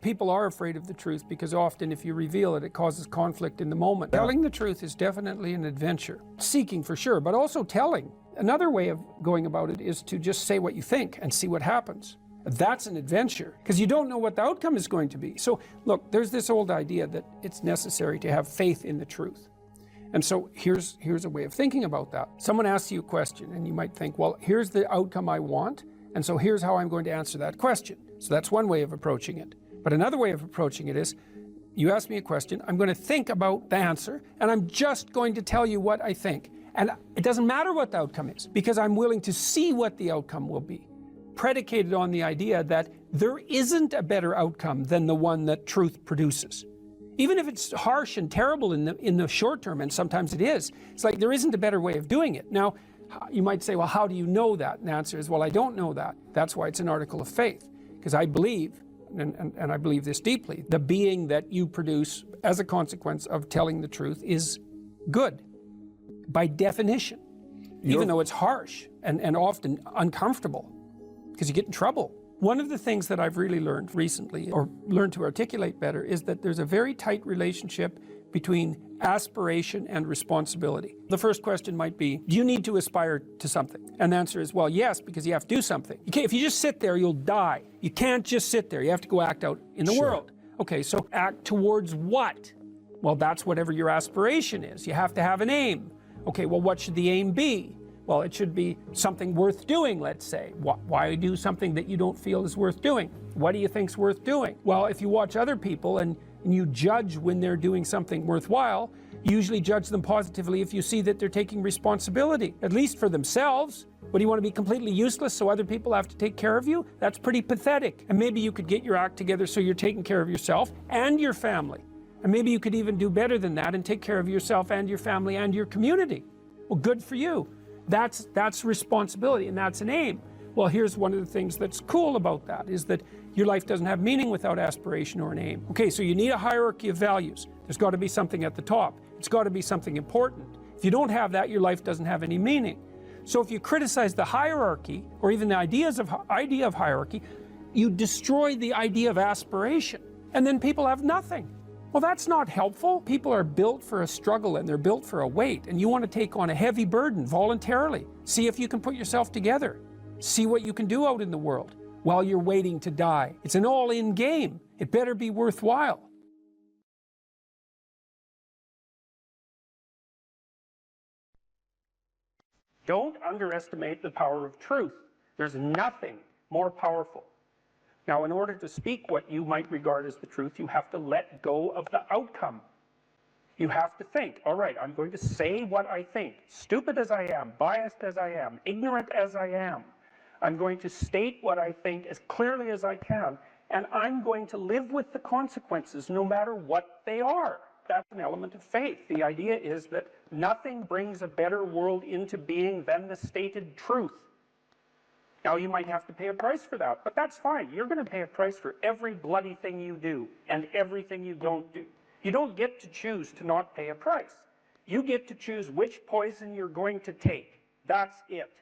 People are afraid of the truth because often if you reveal it, it causes conflict in the moment. Telling the truth is definitely an adventure. Seeking for sure, but also telling. Another way of going about it is to just say what you think and see what happens. That's an adventure because you don't know what the outcome is going to be. So look, there's this old idea that it's necessary to have faith in the truth. And so here's a way of thinking about that. Someone asks you a question and you might think, well, here's the outcome I want, and so here's how I'm going to answer that question. So that's one way of approaching it. But another way of approaching it is, you ask me a question, I'm going to think about the answer, and I'm just going to tell you what I think. And it doesn't matter what the outcome is, because I'm willing to see what the outcome will be, predicated on the idea that there isn't a better outcome than the one that truth produces. Even if it's harsh and terrible in the short term, and sometimes it is, it's like there isn't a better way of doing it. Now, you might say, well, how do you know that? And the answer is, well, I don't know that. That's why it's an article of faith, because I believe, and I believe this deeply, the being that you produce as a consequence of telling the truth is good, by definition, even though it's harsh and often uncomfortable, because you get in trouble. One of the things that I've really learned recently, or learned to articulate better, is that there's a very tight relationship between aspiration and responsibility. The first question might be, do you need to aspire to something? And the answer is, well, yes, because you have to do something. If you just sit there, you'll die. You can't just sit there. You have to go act out in the world. Okay, so act towards what? Well, that's whatever your aspiration is. You have to have an aim. Okay, well, what should the aim be? Well, it should be something worth doing, let's say. Why do something that you don't feel is worth doing? What do you think's worth doing? Well, if you watch other people and you judge when they're doing something worthwhile, you usually judge them positively if you see that they're taking responsibility, at least for themselves. What, do you want to be completely useless so other people have to take care of you? That's pretty pathetic. And maybe you could get your act together so you're taking care of yourself and your family. And maybe you could even do better than that and take care of yourself and your family and your community. Well, good for you. That's responsibility, and that's an aim. Well, here's one of the things that's cool about that, is that your life doesn't have meaning without aspiration or an aim. Okay, so you need a hierarchy of values. There's got to be something at the top. It's got to be something important. If you don't have that, your life doesn't have any meaning. So if you criticize the hierarchy, or even the idea of hierarchy, you destroy the idea of aspiration, and then people have nothing. Well, that's not helpful. People are built for a struggle and they're built for a weight, and you want to take on a heavy burden voluntarily. See if you can put yourself together. See what you can do out in the world while you're waiting to die. It's an all-in game. It better be worthwhile. Don't underestimate the power of truth. There's nothing more powerful. Now, in order to speak what you might regard as the truth, you have to let go of the outcome. You have to think, all right, I'm going to say what I think, stupid as I am, biased as I am, ignorant as I am. I'm going to state what I think as clearly as I can, and I'm going to live with the consequences no matter what they are. That's an element of faith. The idea is that nothing brings a better world into being than the stated truth. Now, you might have to pay a price for that, but that's fine. You're going to pay a price for every bloody thing you do and everything you don't do. You don't get to choose to not pay a price. You get to choose which poison you're going to take. That's it.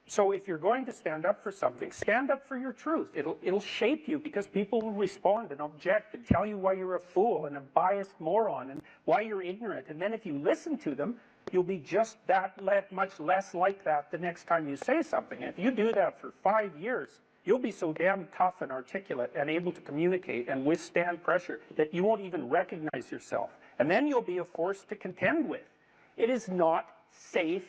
So if you're going to stand up for something, stand up for your truth. It'll shape you, because people will respond and object and tell you why you're a fool and a biased moron and why you're ignorant. And then if you listen to them, you'll be just much less like that the next time you say something. And if you do that for 5 years, you'll be so damn tough and articulate and able to communicate and withstand pressure that you won't even recognize yourself. And then you'll be a force to contend with. It is not safe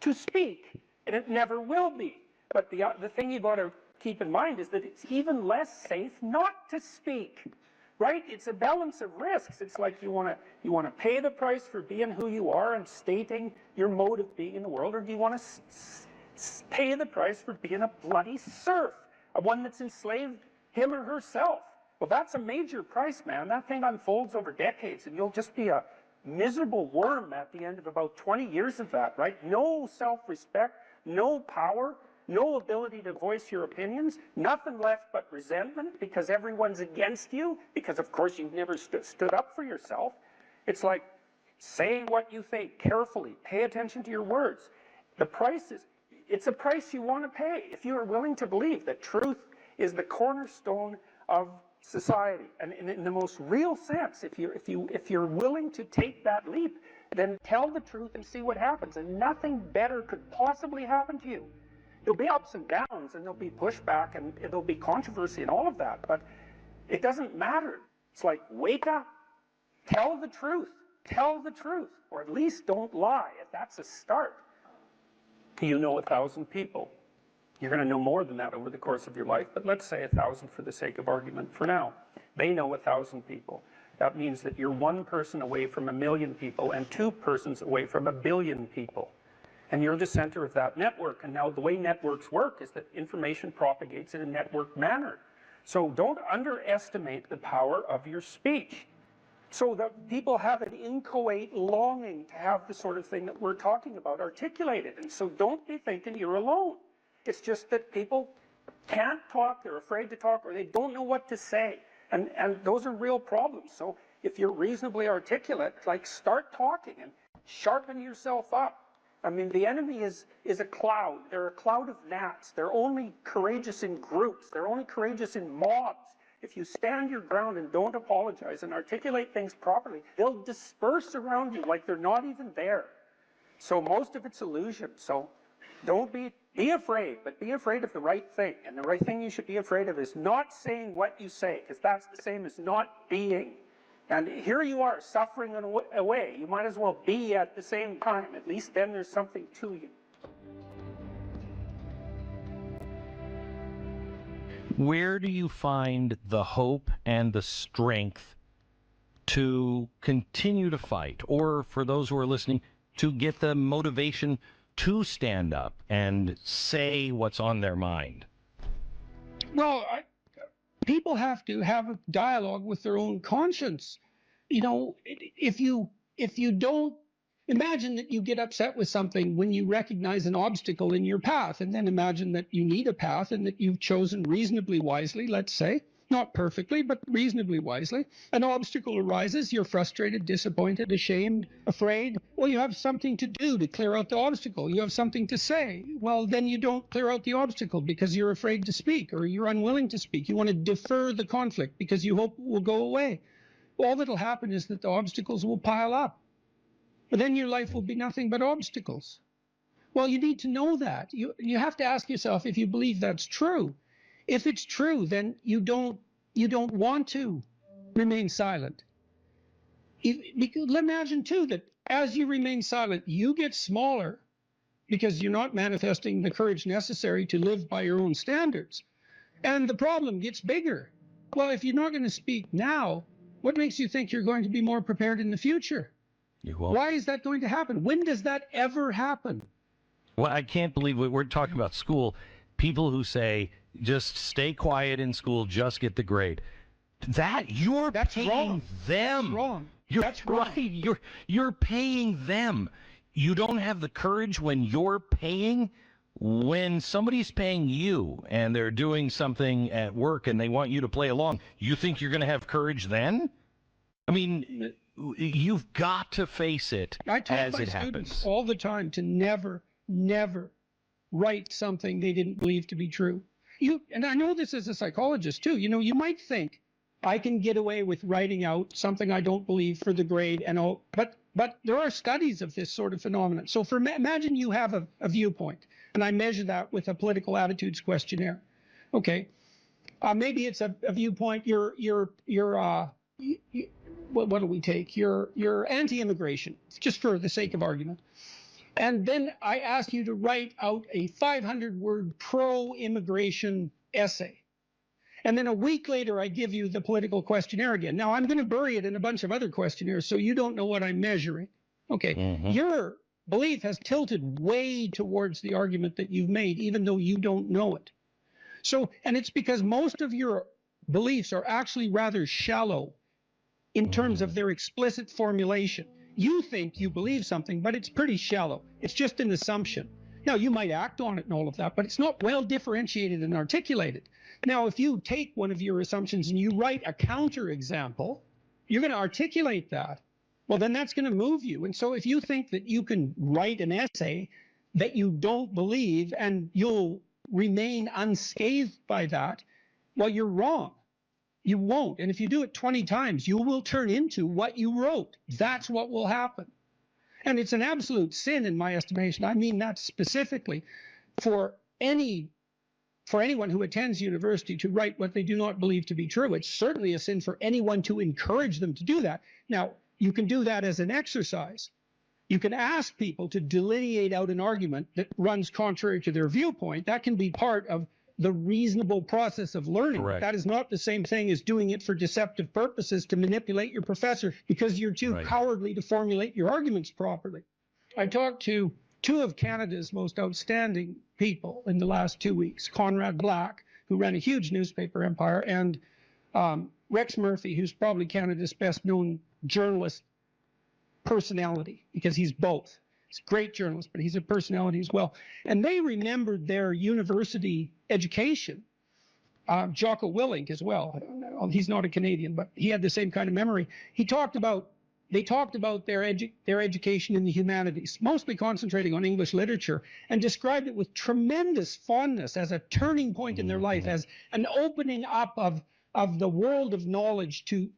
to speak, and it never will be. But the thing you've got to keep in mind is that it's even less safe not to speak. Right? It's a balance of risks. It's like you want to pay the price for being who you are and stating your mode of being in the world, or do you want to pay the price for being a bloody serf, one that's enslaved him or herself? Well, that's a major price, man. That thing unfolds over decades, and you'll just be a miserable worm at the end of about 20 years of that, right? No self-respect, no power, no ability to voice your opinions, nothing left but resentment because everyone's against you, because of course you've never stood up for yourself. It's like, say what you think carefully, pay attention to your words. The price it's a price you want to pay if you are willing to believe that truth is the cornerstone of society. And in the most real sense, if you're willing to take that leap, then tell the truth and see what happens. And nothing better could possibly happen to you. There'll be ups and downs, and there'll be pushback, and there'll be controversy and all of that, but it doesn't matter. It's like, wake up, tell the truth, or at least don't lie. If that's a start, you know 1,000 people. You're going to know more than that over the course of your life, but let's say 1,000 for the sake of argument for now. They know 1,000 people. That means that you're one person away from 1,000,000 people and 2 persons away from 1,000,000,000 people. And you're the center of that network. And now the way networks work is that information propagates in a network manner. So don't underestimate the power of your speech. So that people have an inchoate longing to have the sort of thing that we're talking about articulated. And so don't be thinking you're alone. It's just that people can't talk, they're afraid to talk, or they don't know what to say. And those are real problems. So if you're reasonably articulate, like, start talking and sharpen yourself up. I mean, the enemy is a cloud. They're a cloud of gnats. They're only courageous in groups. They're only courageous in mobs. If you stand your ground and don't apologize and articulate things properly, they'll disperse around you like they're not even there. So most of it's illusion. So don't be afraid, but be afraid of the right thing. And the right thing you should be afraid of is not saying what you say, because that's the same as not being. And here you are, suffering away. You might as well be at the same time. At least then there's something to you. Where do you find the hope and the strength to continue to fight? Or for those who are listening, to get the motivation to stand up and say what's on their mind? Well, people have to have a dialogue with their own conscience. You know, if you don't, imagine that you get upset with something when you recognize an obstacle in your path, and then imagine that you need a path and that you've chosen reasonably wisely, let's say, not perfectly, but reasonably wisely. An obstacle arises, you're frustrated, disappointed, ashamed, afraid. Well, you have something to do to clear out the obstacle. You have something to say. Well, then you don't clear out the obstacle because you're afraid to speak or you're unwilling to speak. You want to defer the conflict because you hope it will go away. All that'll happen is that the obstacles will pile up. But then your life will be nothing but obstacles. Well, you need to know that. You have to ask yourself if you believe that's true. If it's true, then you don't want to remain silent. Imagine too that as you remain silent, you get smaller because you're not manifesting the courage necessary to live by your own standards. And the problem gets bigger. Well, if you're not going to speak now, what makes you think you're going to be more prepared in the future? You won't. Why is that going to happen? When does that ever happen? Well, I can't believe we're talking about school. People who say, just stay quiet in school, just get the grade. That's paying wrong. them. That's wrong. That's right. You're paying them. You don't have the courage when you're paying. When somebody's paying you and they're doing something at work and they want you to play along, you think you're going to have courage then? I mean, you've got to face it as it happens. I tell my students all the time to never write something they didn't believe to be true. And I know this as a psychologist too. You know, you might think I can get away with writing out something I don't believe for the grade and all, but there are studies of this sort of phenomenon. So imagine you have a viewpoint, and I measure that with a political attitudes questionnaire. Okay, maybe it's a viewpoint. What do we take? You're anti-immigration, just for the sake of argument. And then I ask you to write out a 500-word pro-immigration essay. And then a week later, I give you the political questionnaire again. Now, I'm going to bury it in a bunch of other questionnaires, so you don't know what I'm measuring. Okay, Your belief has tilted way towards the argument that you've made, even though you don't know it. So, and it's because most of your beliefs are actually rather shallow in terms of their explicit formulation. You think you believe something, but it's pretty shallow. It's just an assumption. Now, you might act on it and all of that, but it's not well differentiated and articulated. Now, if you take one of your assumptions and you write a counterexample, you're going to articulate that. Well, then that's going to move you. And so if you think that you can write an essay that you don't believe and you'll remain unscathed by that, well, you're wrong. You won't. And if you do it 20 times, you will turn into what you wrote. That's what will happen. And it's an absolute sin in my estimation. I mean that specifically for anyone who attends university to write what they do not believe to be true. It's certainly a sin for anyone to encourage them to do that. Now, you can do that as an exercise. You can ask people to delineate out an argument that runs contrary to their viewpoint. That can be part of the reasonable process of learning. Correct. That is not the same thing as doing it for deceptive purposes to manipulate your professor because you're too cowardly to formulate your arguments properly. I talked to two of Canada's most outstanding people in the last 2 weeks, Conrad Black, who ran a huge newspaper empire, and Rex Murphy, who's probably Canada's best known journalist personality, because he's both. He's a great journalist, but he's a personality as well. And they remembered their university education. Jocko Willink as well. He's not a Canadian, but he had the same kind of memory. They talked about their education in the humanities, mostly concentrating on English literature, and described it with tremendous fondness as a turning point in their life, as an opening up of the world of knowledge to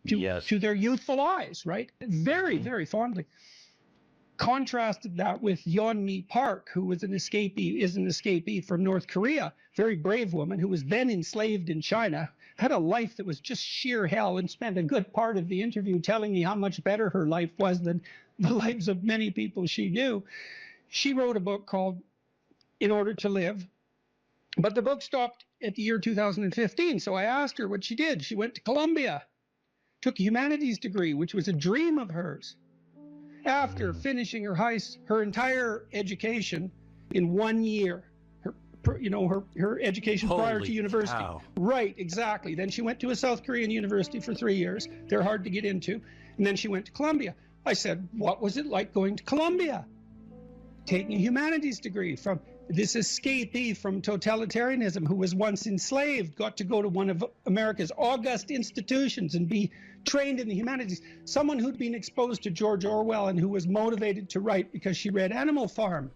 their youthful eyes, right? Very, very fondly. Contrasted that with Yeonmi Park, who was an escapee from North Korea, very brave woman who was then enslaved in China, had a life that was just sheer hell, and spent a good part of the interview telling me how much better her life was than the lives of many people she knew. She wrote a book called In Order to Live, but the book stopped at the year 2015. So I asked her what she did. She went to Columbia, took a humanities degree, which was a dream of hers. After finishing her entire education in 1 year, her education prior to university. Cow. Right, exactly. Then she went to a South Korean university for 3 years. They're hard to get into. And then she went to Columbia. I said, what was it like going to Columbia? Taking a humanities degree from this escapee from totalitarianism who was once enslaved, got to go to one of America's august institutions and be trained in the humanities. Someone who'd been exposed to George Orwell and who was motivated to write because she read Animal Farm,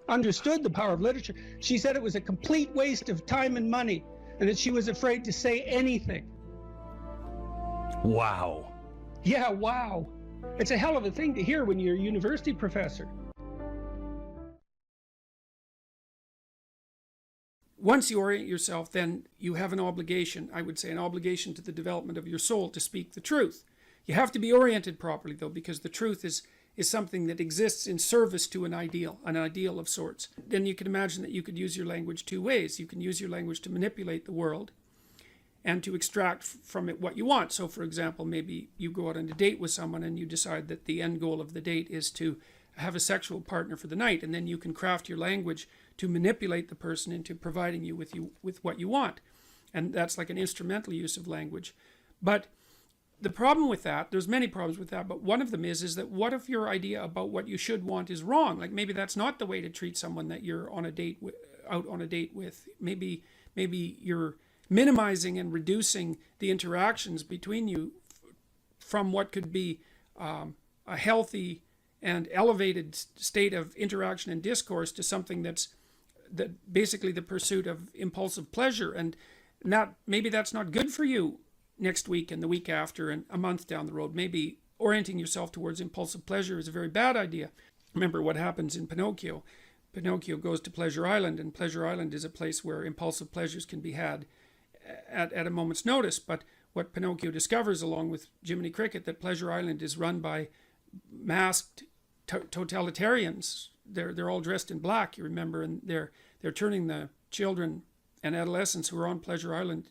understood the power of literature. She said it was a complete waste of time and money, and that she was afraid to say anything. Wow. Yeah, wow. It's a hell of a thing to hear when you're a university professor. Once you orient yourself, then you have an obligation, I would say an obligation to the development of your soul to speak the truth. You have to be oriented properly, though, because the truth is something that exists in service to an ideal of sorts. Then you can imagine that you could use your language two ways. You can use your language to manipulate the world and to extract from it what you want. So, for example, maybe you go out on a date with someone and you decide that the end goal of the date is to have a sexual partner for the night, and then you can craft your language to manipulate the person into providing you with what you want. And that's like an instrumental use of language. But the problem with that, there's many problems with that, but one of them is that what if your idea about what you should want is wrong? Like maybe that's not the way to treat someone that you're on a date with, out on a date with. Maybe you're minimizing and reducing the interactions between you from what could be a healthy and elevated state of interaction and discourse to something that basically the pursuit of impulsive pleasure, and maybe that's not good for you next week and the week after and a month down the road. Maybe orienting yourself towards impulsive pleasure is a very bad idea. Remember what happens in Pinocchio. Pinocchio goes to Pleasure Island, and Pleasure Island is a place where impulsive pleasures can be had at a moment's notice. But what Pinocchio discovers, along with Jiminy Cricket, that Pleasure Island is run by masked totalitarians. They're all dressed in black, you remember, and they're turning the children and adolescents who are on Pleasure Island,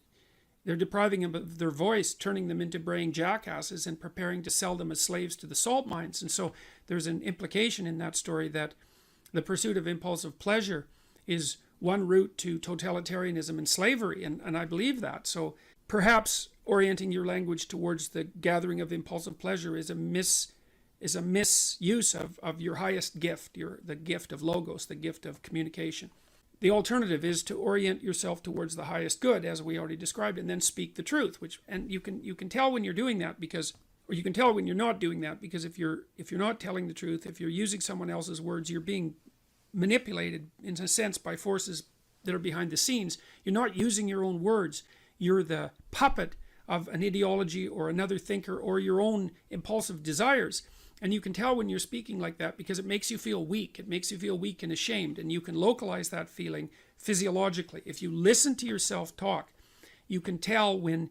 they're depriving them of their voice, turning them into braying jackasses, and preparing to sell them as slaves to the salt mines. And so there's an implication in that story that the pursuit of impulsive pleasure is one route to totalitarianism and slavery, and I believe that. So perhaps orienting your language towards the gathering of impulsive pleasure is a misuse of your highest gift, the gift of logos, the gift of communication. The alternative is to orient yourself towards the highest good, as we already described, and then speak the truth. And you can tell when you're doing that or you can tell when you're not doing that, because if you're not telling the truth, if you're using someone else's words, you're being manipulated in a sense by forces that are behind the scenes. You're not using your own words. you're the puppet of an ideology or another thinker or your own impulsive desires. And you can tell when you're speaking like that because it makes you feel weak. It makes you feel weak and ashamed. And you can localize that feeling physiologically. If you listen to yourself talk, you can tell when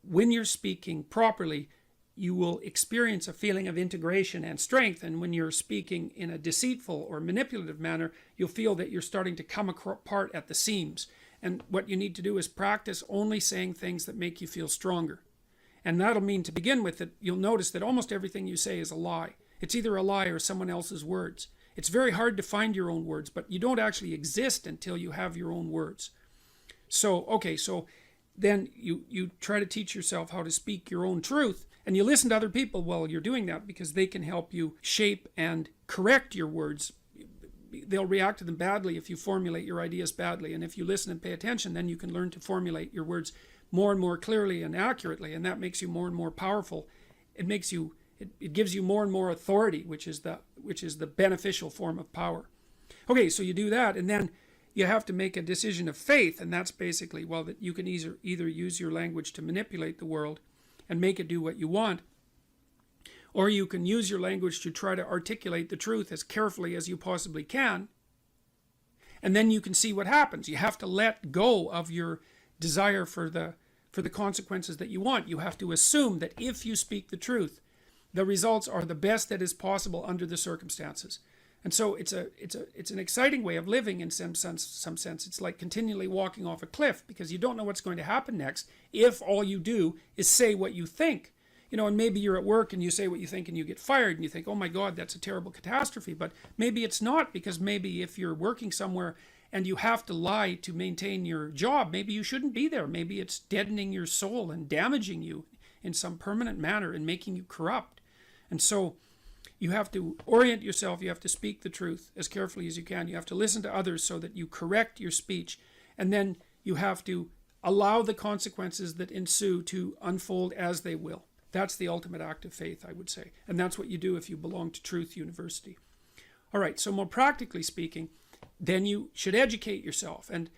you're speaking properly, you will experience a feeling of integration and strength. And when you're speaking in a deceitful or manipulative manner, you'll feel that you're starting to come apart at the seams. And what you need to do is practice only saying things that make you feel stronger. And that'll mean, to begin with, that you'll notice that almost everything you say is a lie. It's either a lie or someone else's words. It's very hard to find your own words, but you don't actually exist until you have your own words. So then you try to teach yourself how to speak your own truth, and you listen to other people while you're doing that, because they can help you shape and correct your words. They'll react to them badly if you formulate your ideas badly, and if you listen and pay attention, then you can learn to formulate your words more and more clearly and accurately, and that makes you more and more powerful. It gives you more and more authority, which is the beneficial form of power. Okay, so you do that, and then you have to make a decision of faith, and that's basically, well, that you can either use your language to manipulate the world and make it do what you want, or you can use your language to try to articulate the truth as carefully as you possibly can, and then you can see what happens. You have to let go of your desire for the consequences that you want. You have to assume that if you speak the truth, the results are the best that is possible under the circumstances. And so it's an exciting way of living in some sense. It's like continually walking off a cliff, because you don't know what's going to happen next if all you do is say what you think. And maybe you're at work and you say what you think and you get fired and you think, oh my God, that's a terrible catastrophe. But maybe it's not, because maybe if you're working somewhere and you have to lie to maintain your job, maybe you shouldn't be there. Maybe it's deadening your soul and damaging you in some permanent manner and making you corrupt. And so you have to orient yourself. You have to speak the truth as carefully as you can. You have to listen to others so that you correct your speech. And then you have to allow the consequences that ensue to unfold as they will. That's the ultimate act of faith, I would say. And that's what you do if you belong to Truth University. All right, so more practically speaking, then you should educate yourself. And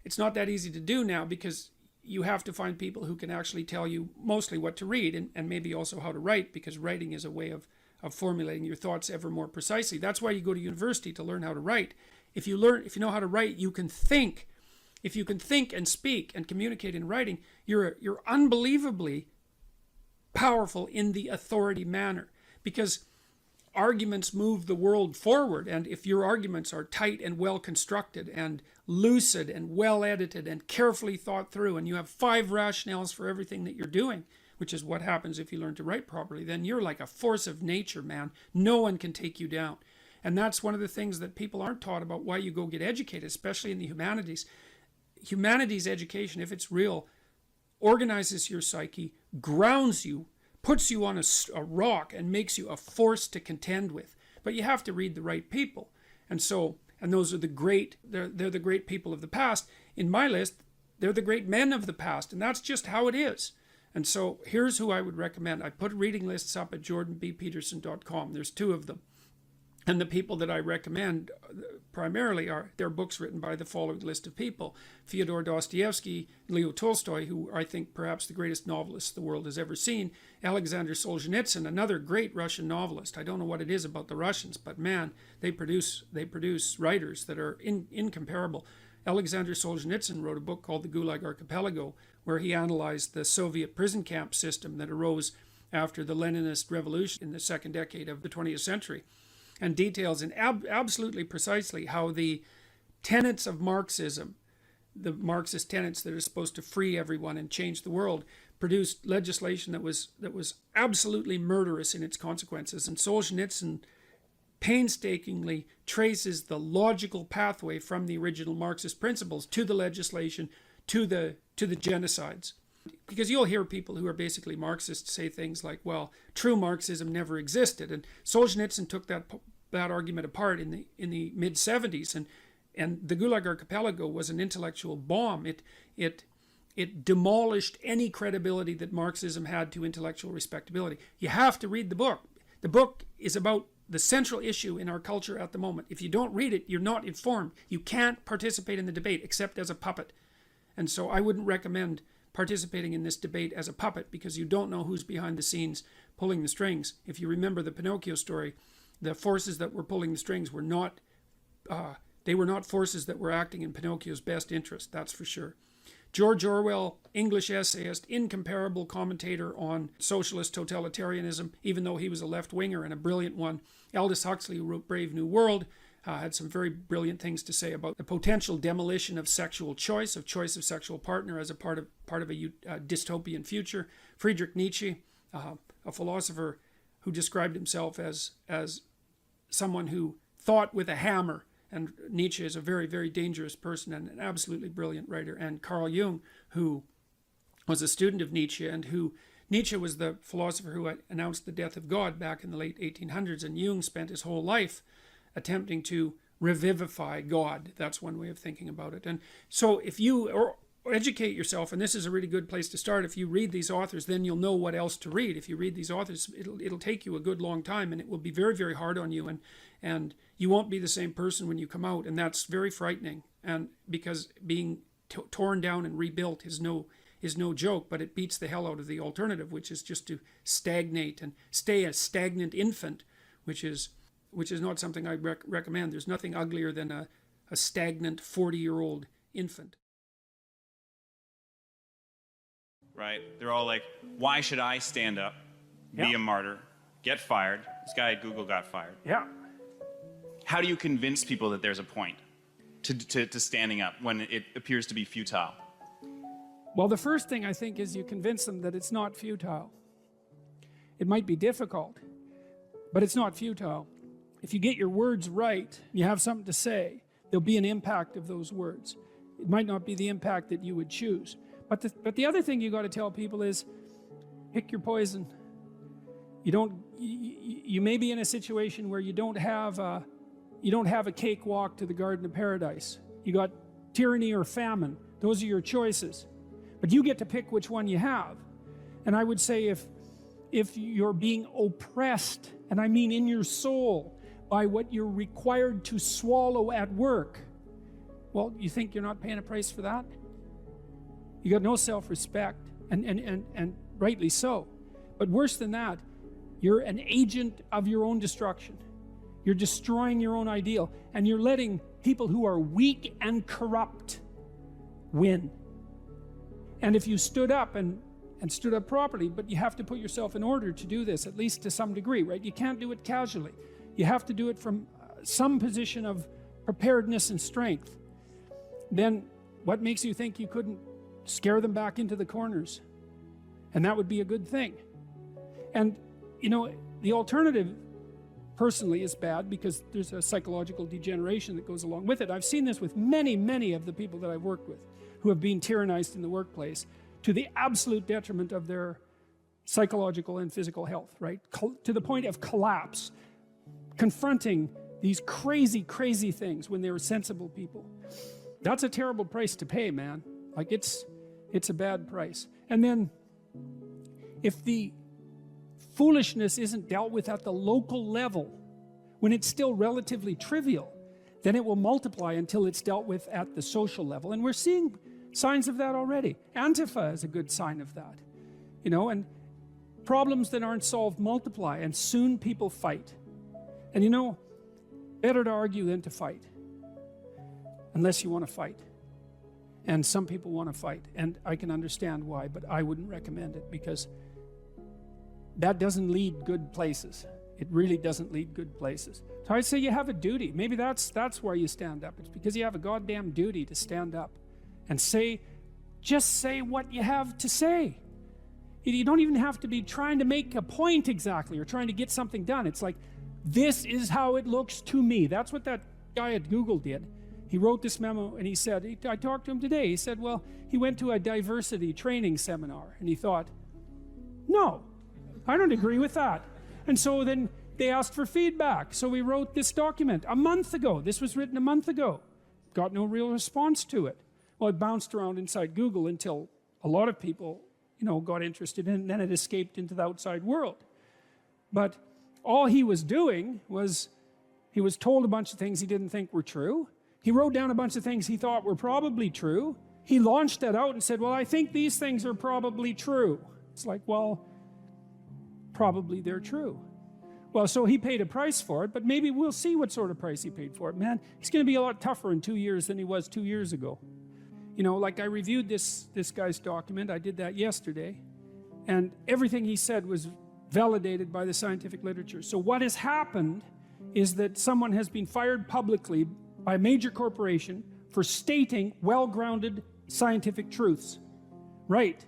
it's not that easy to do now, because you have to find people who can actually tell you mostly what to read and maybe also how to write, because writing is a way of formulating your thoughts ever more precisely. That's why you go to university, to learn how to write. If you know how to write, you can think. If you can think and speak and communicate in writing, you're unbelievably powerful in the authority manner, because arguments move the world forward. And if your arguments are tight and well constructed and lucid and well edited and carefully thought through, and you have 5 rationales for everything that you're doing, which is what happens if you learn to write properly, then you're like a force of nature, man. No one can take you down. And that's one of the things that people aren't taught about why you go get educated, especially in the humanities. Humanities education, if it's real, organizes your psyche, grounds you, puts you on a rock, and makes you a force to contend with. But you have to read the right people. And those are they're the great people of the past. In my list, they're the great men of the past, and that's just how it is. And so here's who I would recommend. I put reading lists up at jordanbpeterson.com. There's 2 of them. And the people that I recommend primarily are their books written by the following list of people: Fyodor Dostoevsky, Leo Tolstoy, who I think perhaps the greatest novelist the world has ever seen, Alexander Solzhenitsyn, another great Russian novelist. I don't know what it is about the Russians, but man, they produce writers that are incomparable. Alexander Solzhenitsyn wrote a book called The Gulag Archipelago, where he analyzed the Soviet prison camp system that arose after the Leninist revolution in the second decade of the 20th century, and details absolutely precisely how the tenets of Marxism, the Marxist tenets that are supposed to free everyone and change the world, produced legislation that was absolutely murderous in its consequences. And Solzhenitsyn painstakingly traces the logical pathway from the original Marxist principles to the legislation, to the genocides. Because you'll hear people who are basically Marxists say things like, well, true Marxism never existed. And Solzhenitsyn took that argument apart in the mid-70s, and the Gulag Archipelago was an intellectual bomb. It demolished any credibility that Marxism had to intellectual respectability. You have to read the book. The book is about the central issue in our culture at the moment. If you don't read it, you're not informed. You can't participate in the debate except as a puppet. And so I wouldn't recommend participating in this debate as a puppet because you don't know who's behind the scenes pulling the strings. If you remember the Pinocchio story, the forces that were pulling the strings were not forces that were acting in Pinocchio's best interest, that's for sure. George Orwell, English essayist, incomparable commentator on socialist totalitarianism, even though he was a left-winger and a brilliant one. Aldous Huxley, who wrote Brave New World, had some very brilliant things to say about the potential demolition of sexual choice, of sexual partner as a part of a dystopian future. Friedrich Nietzsche, a philosopher who described himself as someone who thought with a hammer. And Nietzsche is a very, very dangerous person and an absolutely brilliant writer. And Carl Jung, who was a student of Nietzsche, and who Nietzsche was the philosopher who announced the death of God back in the late 1800s, and Jung spent his whole life attempting to revivify God. That's one way of thinking about it. And so if you educate yourself, and this is a really good place to start, if you read these authors, then you'll know what else to read. If you read these authors, it'll take you a good long time, and it will be very, very hard on you, and you won't be the same person when you come out, and that's very frightening. And because being torn down and rebuilt is no joke, but it beats the hell out of the alternative, which is just to stagnate and stay a stagnant infant, which is not something I recommend. There's nothing uglier than a stagnant 40-year-old infant. Right? They're all like, why should I stand up, be a martyr, get fired? This guy at Google got fired. Yeah. How do you convince people that there's a point to standing up when it appears to be futile? Well, the first thing I think is you convince them that it's not futile. It might be difficult, but it's not futile. If you get your words right, you have something to say, there'll be an impact of those words. It might not be the impact that you would choose. But the other thing you got to tell people is, pick your poison. You may be in a situation where you don't have a cakewalk to the Garden of Paradise. You got tyranny or famine. Those are your choices. But you get to pick which one you have. And I would say if you're being oppressed, and I mean in your soul, by what you're required to swallow at work, well, you think you're not paying a price for that? You got no self-respect, and rightly so. But worse than that, you're an agent of your own destruction. You're destroying your own ideal, and you're letting people who are weak and corrupt win. And if you stood up and stood up properly, but you have to put yourself in order to do this, at least to some degree, right? You can't do it casually. You have to do it from some position of preparedness and strength. Then what makes you think you couldn't scare them back into the corners? And that would be a good thing. And, the alternative, personally, is bad because there's a psychological degeneration that goes along with it. I've seen this with many, many of the people that I've worked with who have been tyrannized in the workplace to the absolute detriment of their psychological and physical health, right? To the point of collapse, confronting these crazy, crazy things when they were sensible people. That's a terrible price to pay, man. Like, it's a bad price. And then if the foolishness isn't dealt with at the local level, when it's still relatively trivial, then it will multiply until it's dealt with at the social level. And we're seeing signs of that already. Antifa is a good sign of that. And problems that aren't solved multiply, and soon people fight. And better to argue than to fight, unless you want to fight. And some people want to fight, and I can understand why, but I wouldn't recommend it, because that doesn't lead good places. It really doesn't lead good places. So I'd say you have a duty. Maybe that's why you stand up. It's because you have a goddamn duty to stand up and just say what you have to say. You don't even have to be trying to make a point exactly or trying to get something done. It's like, this is how it looks to me. That's what that guy at Google did. He wrote this memo, and he said, I talked to him today, he said, well, he went to a diversity training seminar, and he thought, no, I don't agree with that. And so then they asked for feedback. So we wrote this document a month ago. This was written a month ago. Got no real response to it. Well, it bounced around inside Google until a lot of people, got interested in it, and then it escaped into the outside world. But all he was doing was, he was told a bunch of things he didn't think were true. He wrote down a bunch of things he thought were probably true. he launched that out and said, well, I think these things are probably true. It's like, well, probably they're true. Well, so he paid a price for it, but maybe we'll see what sort of price he paid for it. Man, he's going to be a lot tougher in 2 years than he was 2 years ago. You know, like I reviewed this guy's document. I did that yesterday. And everything he said was validated by the scientific literature. So what has happened is that someone has been fired publicly by a major corporation for stating well-grounded scientific truths. Right.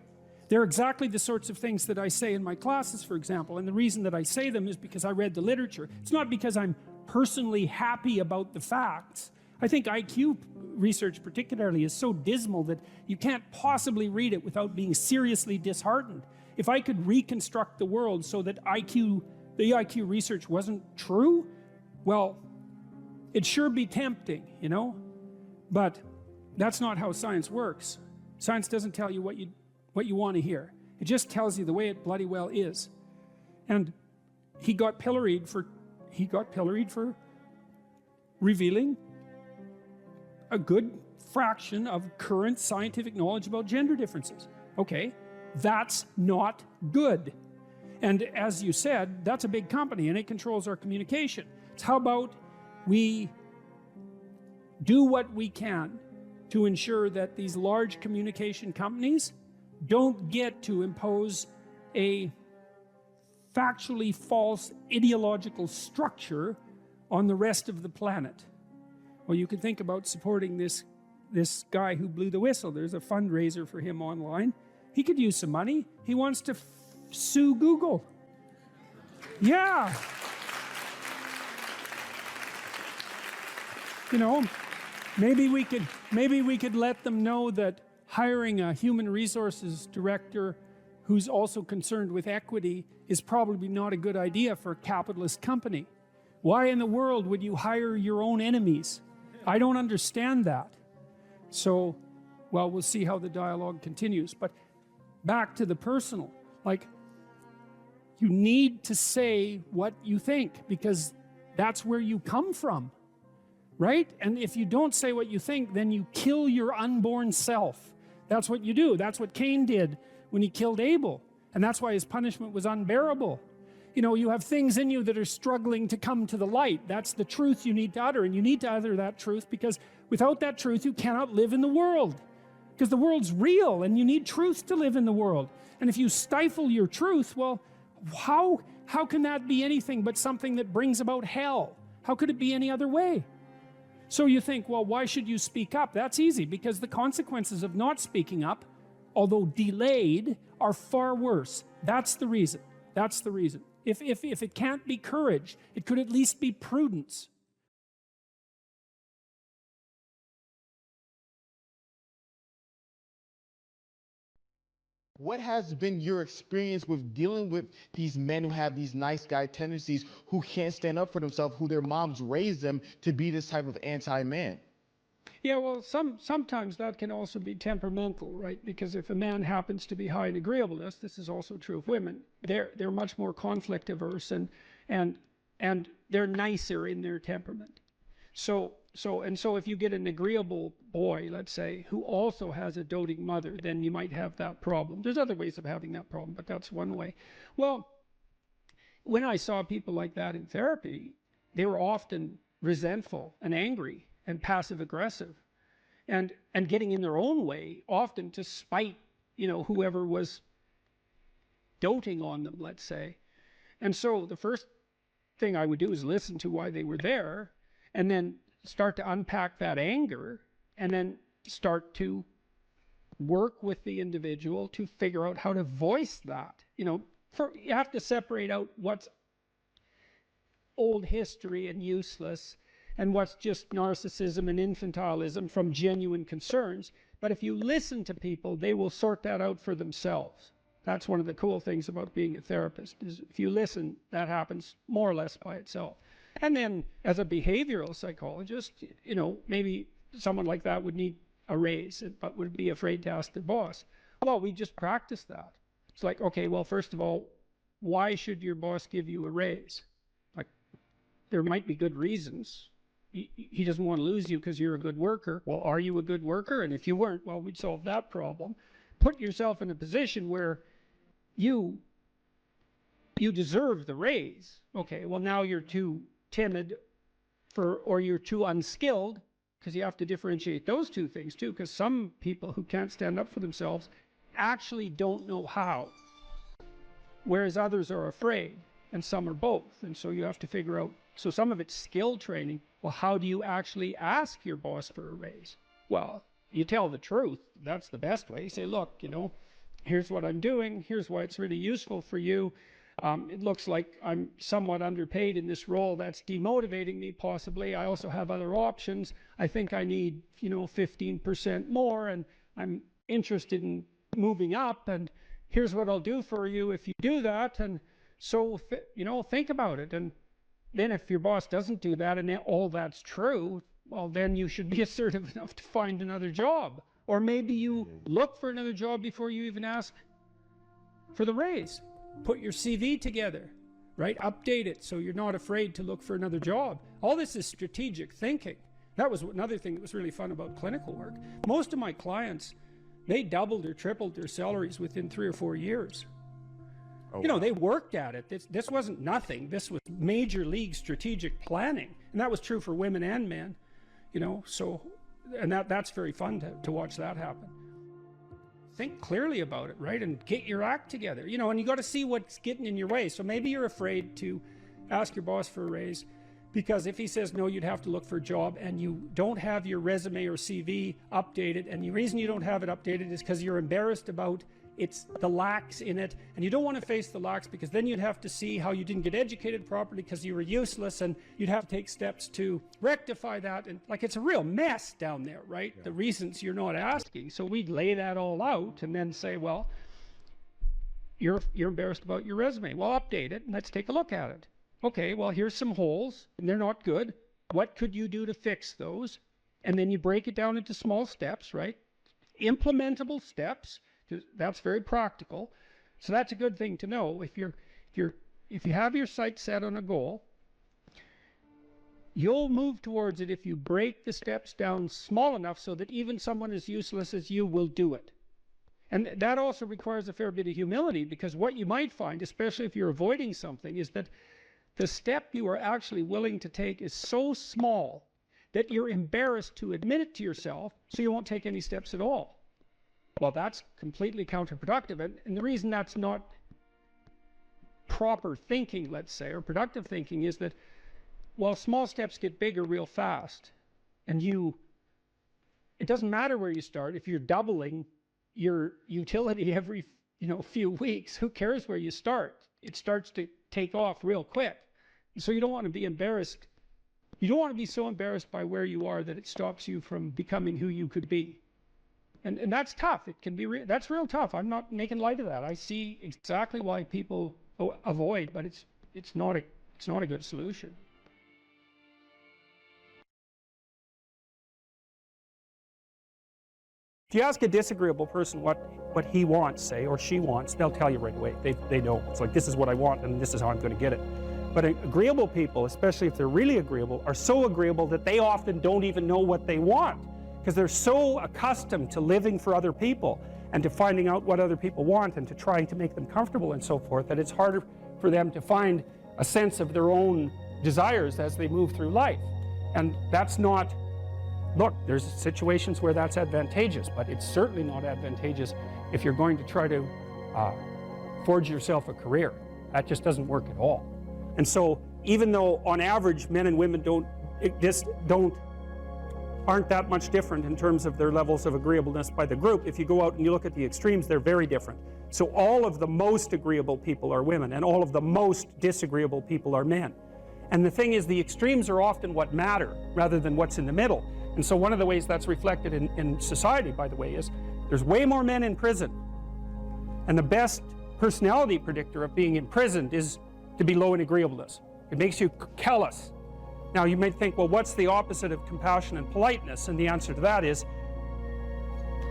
They're exactly the sorts of things that I say in my classes, for example. And the reason that I say them is because I read the literature. It's not because I'm personally happy about the facts. I think IQ research particularly is so dismal that you can't possibly read it without being seriously disheartened. If I could reconstruct the world so that the IQ research wasn't true, well, it'd sure be tempting, you know? But that's not how science works. Science doesn't tell you what you want to hear. It just tells you the way it bloody well is. And he got pilloried for revealing a good fraction of current scientific knowledge about gender differences. Okay, that's not good. And as you said, that's a big company and it controls our communication. So how about we do what we can to ensure that these large communication companies don't get to impose a factually false ideological structure on the rest of the planet. Well, you can think about supporting this guy who blew the whistle. There's a fundraiser for him online. He could use some money. He wants to sue Google. Yeah. You know, maybe we could let them know that hiring a human resources director who's also concerned with equity is probably not a good idea for a capitalist company. Why in the world would you hire your own enemies? I don't understand that. So, well, we'll see how the dialogue continues. But back to the personal, like, you need to say what you think because that's where you come from, right? And if you don't say what you think, then you kill your unborn self. That's what you do. That's what Cain did when he killed Abel. And that's why his punishment was unbearable. You know, you have things in you that are struggling to come to the light. That's the truth you need to utter. And you need to utter that truth because without that truth, you cannot live in the world. Because the world's real and you need truth to live in the world. And if you stifle your truth, well, how can that be anything but something that brings about hell? How could it be any other way? So you think, well, why should you speak up? That's easy, because the consequences of not speaking up, although delayed, are far worse. That's the reason. That's the reason. If it can't be courage, it could at least be prudence. What has been your experience with dealing with these men who have these nice guy tendencies, who can't stand up for themselves, who their moms raised them to be this type of anti-man? Yeah, well, sometimes that can also be temperamental, right? Because if a man happens to be high in agreeableness, this is also true of women. They're much more conflict averse and they're nicer in their temperament. So if you get an agreeable boy, let's say, who also has a doting mother, then you might have that problem. There's other ways of having that problem, but that's one way. Well, when I saw people like that in therapy, they were often resentful and angry and passive aggressive and getting in their own way, often to spite, whoever was doting on them, let's say. And so the first thing I would do is listen to why they were there, and then start to unpack that anger, and then start to work with the individual to figure out how to voice that. You have to separate out what's old history and useless and what's just narcissism and infantilism from genuine concerns. But if you listen to people, they will sort that out for themselves. That's one of the cool things about being a therapist, is if you listen, that happens more or less by itself. And then as a behavioral psychologist, maybe someone like that would need a raise, but would be afraid to ask their boss. Well, we just practice that. It's like, okay, well, first of all, why should your boss give you a raise? Like, there might be good reasons. he doesn't want to lose you because you're a good worker. Well, are you a good worker? And if you weren't, well, we'd solve that problem. Put yourself in a position where you deserve the raise. Okay, well, now you're too timid or you're too unskilled, because you have to differentiate those two things too, because some people who can't stand up for themselves actually don't know how, whereas others are afraid, and some are both. And so you have to figure out, so some of it's skill training. Well, how do you actually ask your boss for a raise? Well, you tell the truth. That's the best way. You say, look, here's what I'm doing. Here's why it's really useful for you. It looks like I'm somewhat underpaid in this role. That's demotivating me, possibly. I also have other options. I think I need, 15% more, and I'm interested in moving up, and here's what I'll do for you if you do that. And so, think about it. And then if your boss doesn't do that, and all that's true, well, then you should be assertive enough to find another job. Or maybe you look for another job before you even ask for the raise. Put your CV together, right? Update it so you're not afraid to look for another job. All this is strategic thinking. That was another thing that was really fun about clinical work. Most of my clients, they doubled or tripled their salaries within 3 or 4 years. Oh, wow. They worked at it. This wasn't nothing. This was major league strategic planning. And that was true for women and men, so, and that's very fun to watch that happen. Think clearly about it, right? And get your act together, and you got to see what's getting in your way. So maybe you're afraid to ask your boss for a raise because if he says no, you'd have to look for a job, and you don't have your resume or CV updated. And the reason you don't have it updated is because you're embarrassed about the lacks in it, and you don't want to face the lacks because then you'd have to see how you didn't get educated properly because you were useless, and you'd have to take steps to rectify that. And it's a real mess down there, right? Yeah. The reasons you're not asking. So we'd lay that all out and then say, well, you're embarrassed about your resume. Well, update it and let's take a look at it. Okay, well, here's some holes and they're not good. What could you do to fix those? And then you break it down into small steps, right? Implementable steps. That's very practical. So that's a good thing to know. If you have your sights set on a goal, you'll move towards it if you break the steps down small enough so that even someone as useless as you will do it. And that also requires a fair bit of humility, because what you might find, especially if you're avoiding something, is that the step you are actually willing to take is so small that you're embarrassed to admit it to yourself, so you won't take any steps at all. Well, that's completely counterproductive. And the reason that's not proper thinking, let's say, or productive thinking, is that, well, small steps get bigger real fast. And it doesn't matter where you start. If you're doubling your utility every, few weeks, who cares where you start? It starts to take off real quick. So you don't want to be embarrassed. You don't want to be so embarrassed by where you are that it stops you from becoming who you could be. And that's tough. It can be that's real tough. I'm not making light of that. I see exactly why people avoid, but it's not a good solution. If you ask a disagreeable person what he wants, say, or she wants, they'll tell you right away. They know. It's like, this is what I want and this is how I'm going to get it. But agreeable people, especially if they're really agreeable, are so agreeable that they often don't even know what they want, because they're so accustomed to living for other people and to finding out what other people want and to trying to make them comfortable and so forth, that it's harder for them to find a sense of their own desires as they move through life. And that's not, look, there's situations where that's advantageous, but it's certainly not advantageous if you're going to try to forge yourself a career. That just doesn't work at all. And so even though on average men and women aren't that much different in terms of their levels of agreeableness by the group, if you go out and you look at the extremes, they're very different. So all of the most agreeable people are women, and all of the most disagreeable people are men. And the thing is, the extremes are often what matter rather than what's in the middle. And so one of the ways that's reflected in society, by the way, is there's way more men in prison. And the best personality predictor of being imprisoned is to be low in agreeableness. It makes you callous. Now you might think, well, what's the opposite of compassion and politeness? And the answer to that is,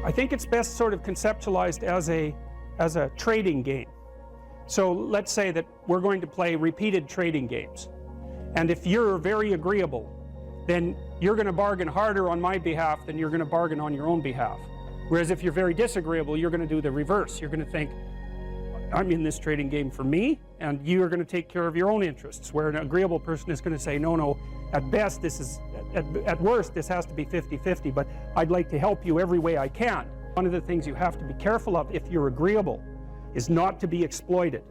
I think it's best sort of conceptualized as a trading game. So let's say that we're going to play repeated trading games. And if you're very agreeable then you're going to bargain harder on my behalf than you're going to bargain on your own behalf. Whereas if you're very disagreeable, you're going to do the reverse. You're going to think, I'm in this trading game for me, and you're going to take care of your own interests. Where an agreeable person is going to say, no, at best, this is, at worst, this has to be 50-50, but I'd like to help you every way I can. One of the things you have to be careful of if you're agreeable is not to be exploited,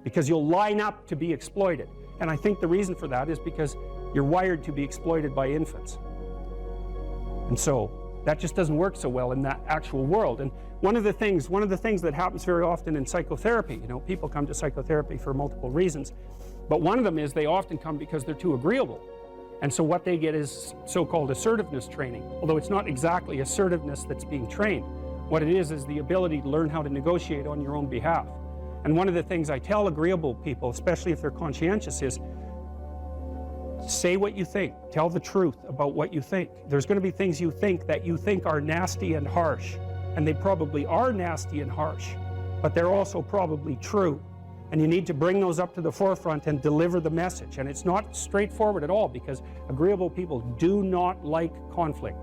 because you'll line up to be exploited. And I think the reason for that is because you're wired to be exploited by infants. And so that just doesn't work so well in that actual world. And one of the things that happens very often in psychotherapy, people come to psychotherapy for multiple reasons, but one of them is they often come because they're too agreeable. And so what they get is so-called assertiveness training, although it's not exactly assertiveness that's being trained. What it is the ability to learn how to negotiate on your own behalf. And one of the things I tell agreeable people, especially if they're conscientious, is say what you think. Tell the truth about what you think. There's going to be things you think that you think are nasty and harsh. And they probably are nasty and harsh, but they're also probably true. And you need to bring those up to the forefront and deliver the message. And it's not straightforward at all, because agreeable people do not like conflict.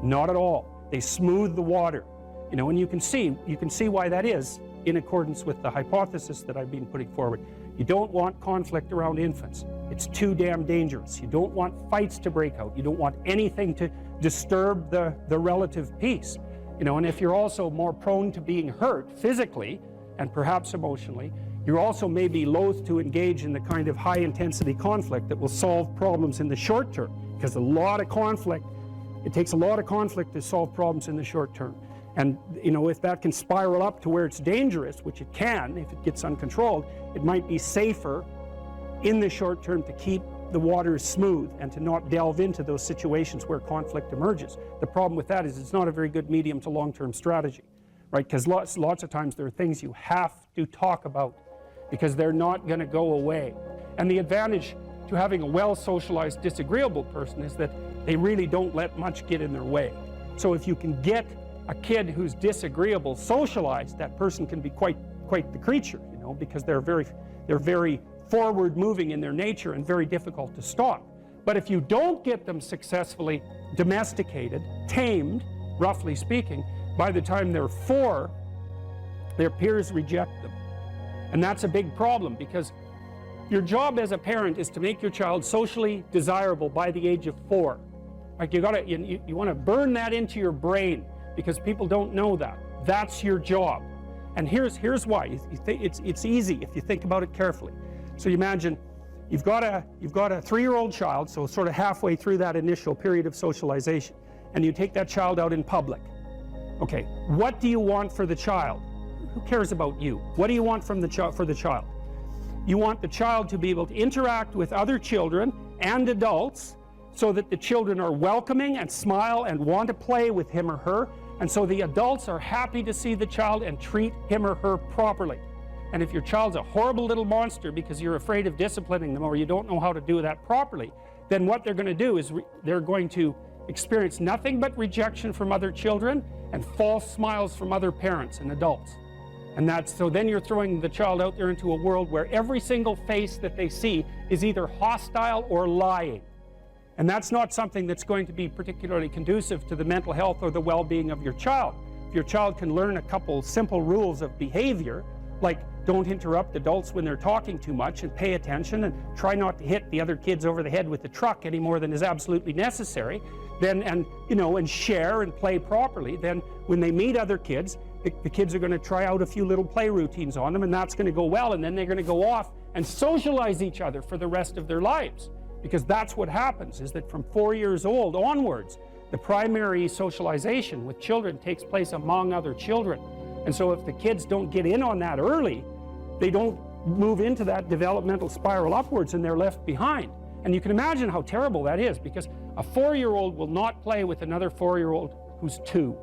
Not at all. They smooth the water. And you can see why that is in accordance with the hypothesis that I've been putting forward. You don't want conflict around infants. It's too damn dangerous. You don't want fights to break out. You don't want anything to disturb the relative peace. And if you're also more prone to being hurt physically and perhaps emotionally, you're also maybe loath to engage in the kind of high-intensity conflict that will solve problems in the short term, because it takes a lot of conflict to solve problems in the short term. And if that can spiral up to where it's dangerous, which it can if it gets uncontrolled, it might be safer in the short term to keep the waters smooth and to not delve into those situations where conflict emerges. The problem with that is it's not a very good medium to long-term strategy, right? Because lots of times there are things you have to talk about because they're not going to go away. And the advantage to having a well-socialized disagreeable person is that they really don't let much get in their way. So if you can get a kid who's disagreeable socialized, that person can be quite the creature, because they're very forward-moving in their nature and very difficult to stop. But if you don't get them successfully domesticated, tamed, roughly speaking, by the time they're 4, their peers reject them. And that's a big problem, because your job as a parent is to make your child socially desirable by the age of 4. Like you want to burn that into your brain, because people don't know that. That's your job. And here's why. It's easy if you think about it carefully. So you imagine you've got a 3-year-old child, so sort of halfway through that initial period of socialization, and you take that child out in public. Okay, what do you want for the child? Who cares about you? What do you want for the child? You want the child to be able to interact with other children and adults so that the children are welcoming and smile and want to play with him or her, and so the adults are happy to see the child and treat him or her properly. And if your child's a horrible little monster because you're afraid of disciplining them or you don't know how to do that properly, then what they're going to do is they're going to experience nothing but rejection from other children and false smiles from other parents and adults. And so then you're throwing the child out there into a world where every single face that they see is either hostile or lying. And that's not something that's going to be particularly conducive to the mental health or the well-being of your child. If your child can learn a couple simple rules of behavior, like don't interrupt adults when they're talking too much and pay attention and try not to hit the other kids over the head with the truck any more than is absolutely necessary, and share and play properly, then when they meet other kids, the kids are going to try out a few little play routines on them, and that's going to go well, and then they're going to go off and socialize each other for the rest of their lives. Because that's what happens, is that from 4 years old onwards, the primary socialization with children takes place among other children. And so if the kids don't get in on that early, they don't move into that developmental spiral upwards and they're left behind. And you can imagine how terrible that is, because a 4-year-old will not play with another 4-year-old who's 2.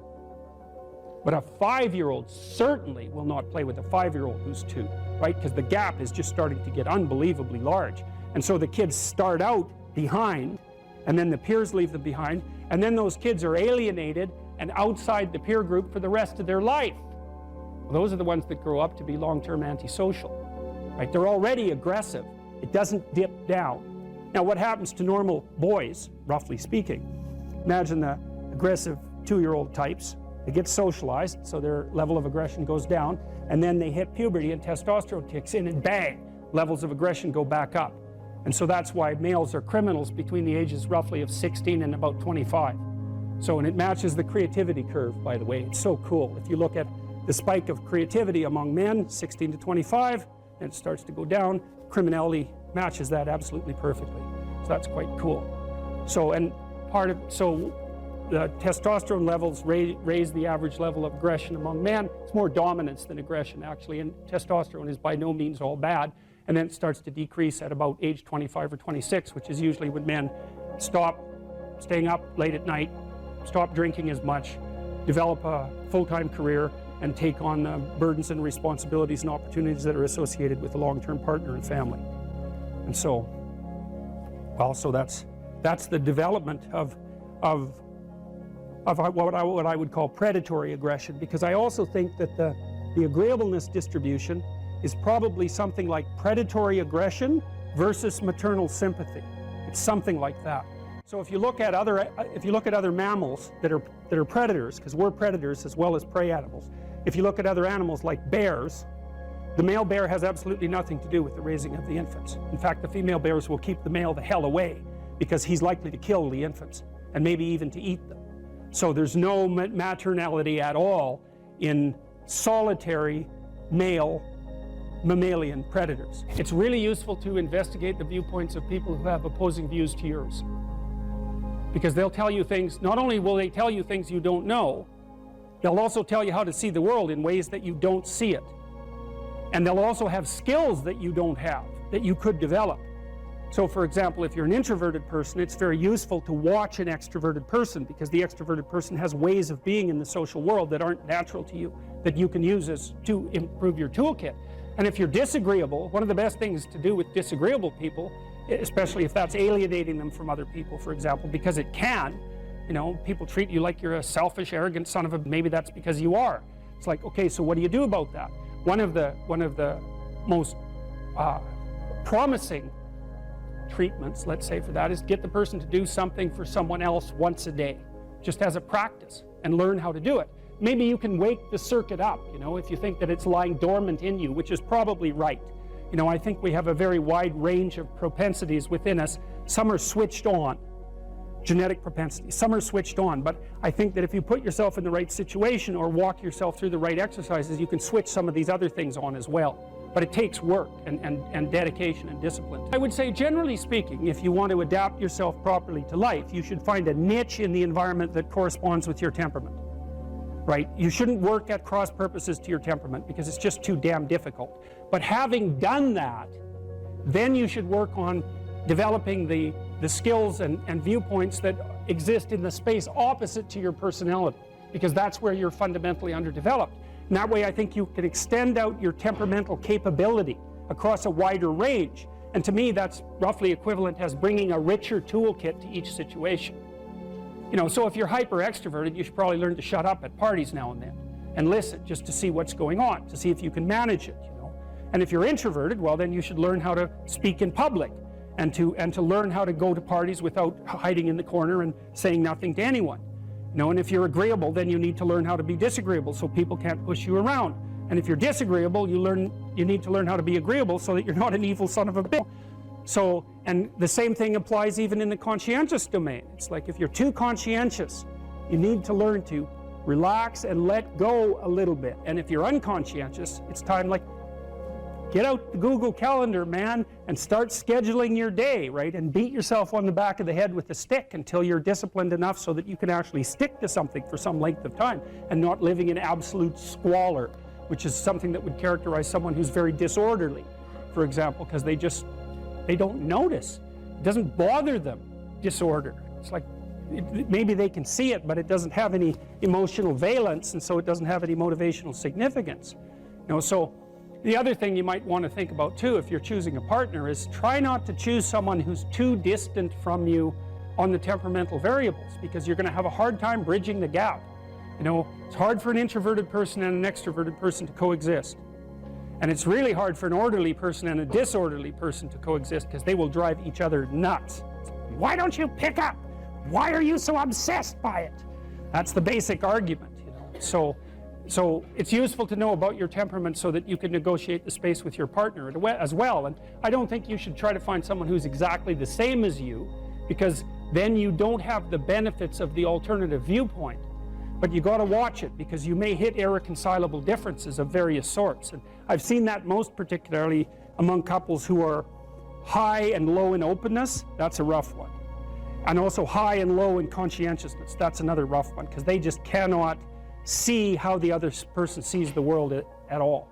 But a 5-year-old certainly will not play with a 5-year-old who's 2, right? Because the gap is just starting to get unbelievably large. And so the kids start out behind, and then the peers leave them behind, and then those kids are alienated and outside the peer group for the rest of their life. Well, those are the ones that grow up to be long-term antisocial, right? They're already aggressive. It doesn't dip down. Now what happens to normal boys, roughly speaking? Imagine the aggressive 2-year-old types. They get socialized, so their level of aggression goes down, and then they hit puberty and testosterone kicks in, and bang, levels of aggression go back up. And so that's why males are criminals between the ages roughly of 16 and about 25. So, and it matches the creativity curve, by the way. It's so cool. If you look at the spike of creativity among men, 16 to 25, and it starts to go down, criminality matches that absolutely perfectly. So that's quite cool. So, and so the testosterone levels raise the average level of aggression among men. It's more dominance than aggression, actually, and testosterone is by no means all bad. And then it starts to decrease at about age 25 or 26, which is usually when men stop staying up late at night, stop drinking as much, develop a full-time career, and take on the burdens and responsibilities and opportunities that are associated with a long-term partner and family. And so, well, so that's the development of what I would call predatory aggression, because I also think that the agreeableness distribution is probably something like predatory aggression versus maternal sympathy. It's something like that. So if you look at other mammals that are predators, because we're predators as well as prey animals, if you look at other animals like bears, the male bear has absolutely nothing to do with the raising of the infants. In fact, the female bears will keep the male the hell away because he's likely to kill the infants and maybe even to eat them. So there's no maternality at all in solitary male mammalian predators. It's really useful to investigate the viewpoints of people who have opposing views to yours, because they'll tell you things. Not only will they tell you things you don't know, they'll also tell you how to see the world in ways that you don't see it. And they'll also have skills that you don't have, that you could develop. So for example, if you're an introverted person, it's very useful to watch an extroverted person, because the extroverted person has ways of being in the social world that aren't natural to you, that you can use to improve your toolkit. And if you're disagreeable, one of the best things to do with disagreeable people, especially if that's alienating them from other people, for example, because it can, you know, people treat you like you're a selfish, arrogant son of a, maybe that's because you are. It's like, okay, so what do you do about that? One of the most promising treatments, let's say, for that is get the person to do something for someone else once a day, just as a practice, and learn how to do it. Maybe you can wake the circuit up, you know, if you think that it's lying dormant in you, which is probably right. You know, I think we have a very wide range of propensities within us. Some are switched on, genetic propensities. Some are switched on, but I think that if you put yourself in the right situation or walk yourself through the right exercises, you can switch some of these other things on as well. But it takes work and dedication and discipline. I would say, generally speaking, if you want to adapt yourself properly to life, you should find a niche in the environment that corresponds with your temperament. Right? You shouldn't work at cross purposes to your temperament because it's just too damn difficult. But having done that, then you should work on developing the skills and viewpoints that exist in the space opposite to your personality, because that's where you're fundamentally underdeveloped. And that way I think you can extend out your temperamental capability across a wider range. And to me, that's roughly equivalent as bringing a richer toolkit to each situation. You know, so if you're hyper extroverted, you should probably learn to shut up at parties now and then and listen just to see what's going on, to see if you can manage it, you know. And if you're introverted, well, then you should learn how to speak in public and to learn how to go to parties without hiding in the corner and saying nothing to anyone. You know, and if you're agreeable, then you need to learn how to be disagreeable so people can't push you around. And if you're disagreeable, you need to learn how to be agreeable so that you're not an evil son of a bitch. So, and the same thing applies even in the conscientious domain. It's like if you're too conscientious, you need to learn to relax and let go a little bit. And if you're unconscientious, it's time, like, get out the Google Calendar, man, and start scheduling your day, right? And beat yourself on the back of the head with a stick until you're disciplined enough so that you can actually stick to something for some length of time and not living in absolute squalor, which is something that would characterize someone who's very disorderly, for example, because they don't notice. It doesn't bother them, disorder. It's like, maybe they can see it, but it doesn't have any emotional valence, and so it doesn't have any motivational significance. You know, so the other thing you might want to think about too, if you're choosing a partner, is try not to choose someone who's too distant from you on the temperamental variables, because you're going to have a hard time bridging the gap. You know, it's hard for an introverted person and an extroverted person to coexist. And it's really hard for an orderly person and a disorderly person to coexist because they will drive each other nuts. Why don't you pick up? Why are you so obsessed by it? That's the basic argument, you know. So it's useful to know about your temperament so that you can negotiate the space with your partner as well. And I don't think you should try to find someone who's exactly the same as you, because then you don't have the benefits of the alternative viewpoint. But you got to watch it, because you may hit irreconcilable differences of various sorts. And I've seen that most particularly among couples who are high and low in openness. That's a rough one. And also high and low in conscientiousness. That's another rough one, because they just cannot see how the other person sees the world at all.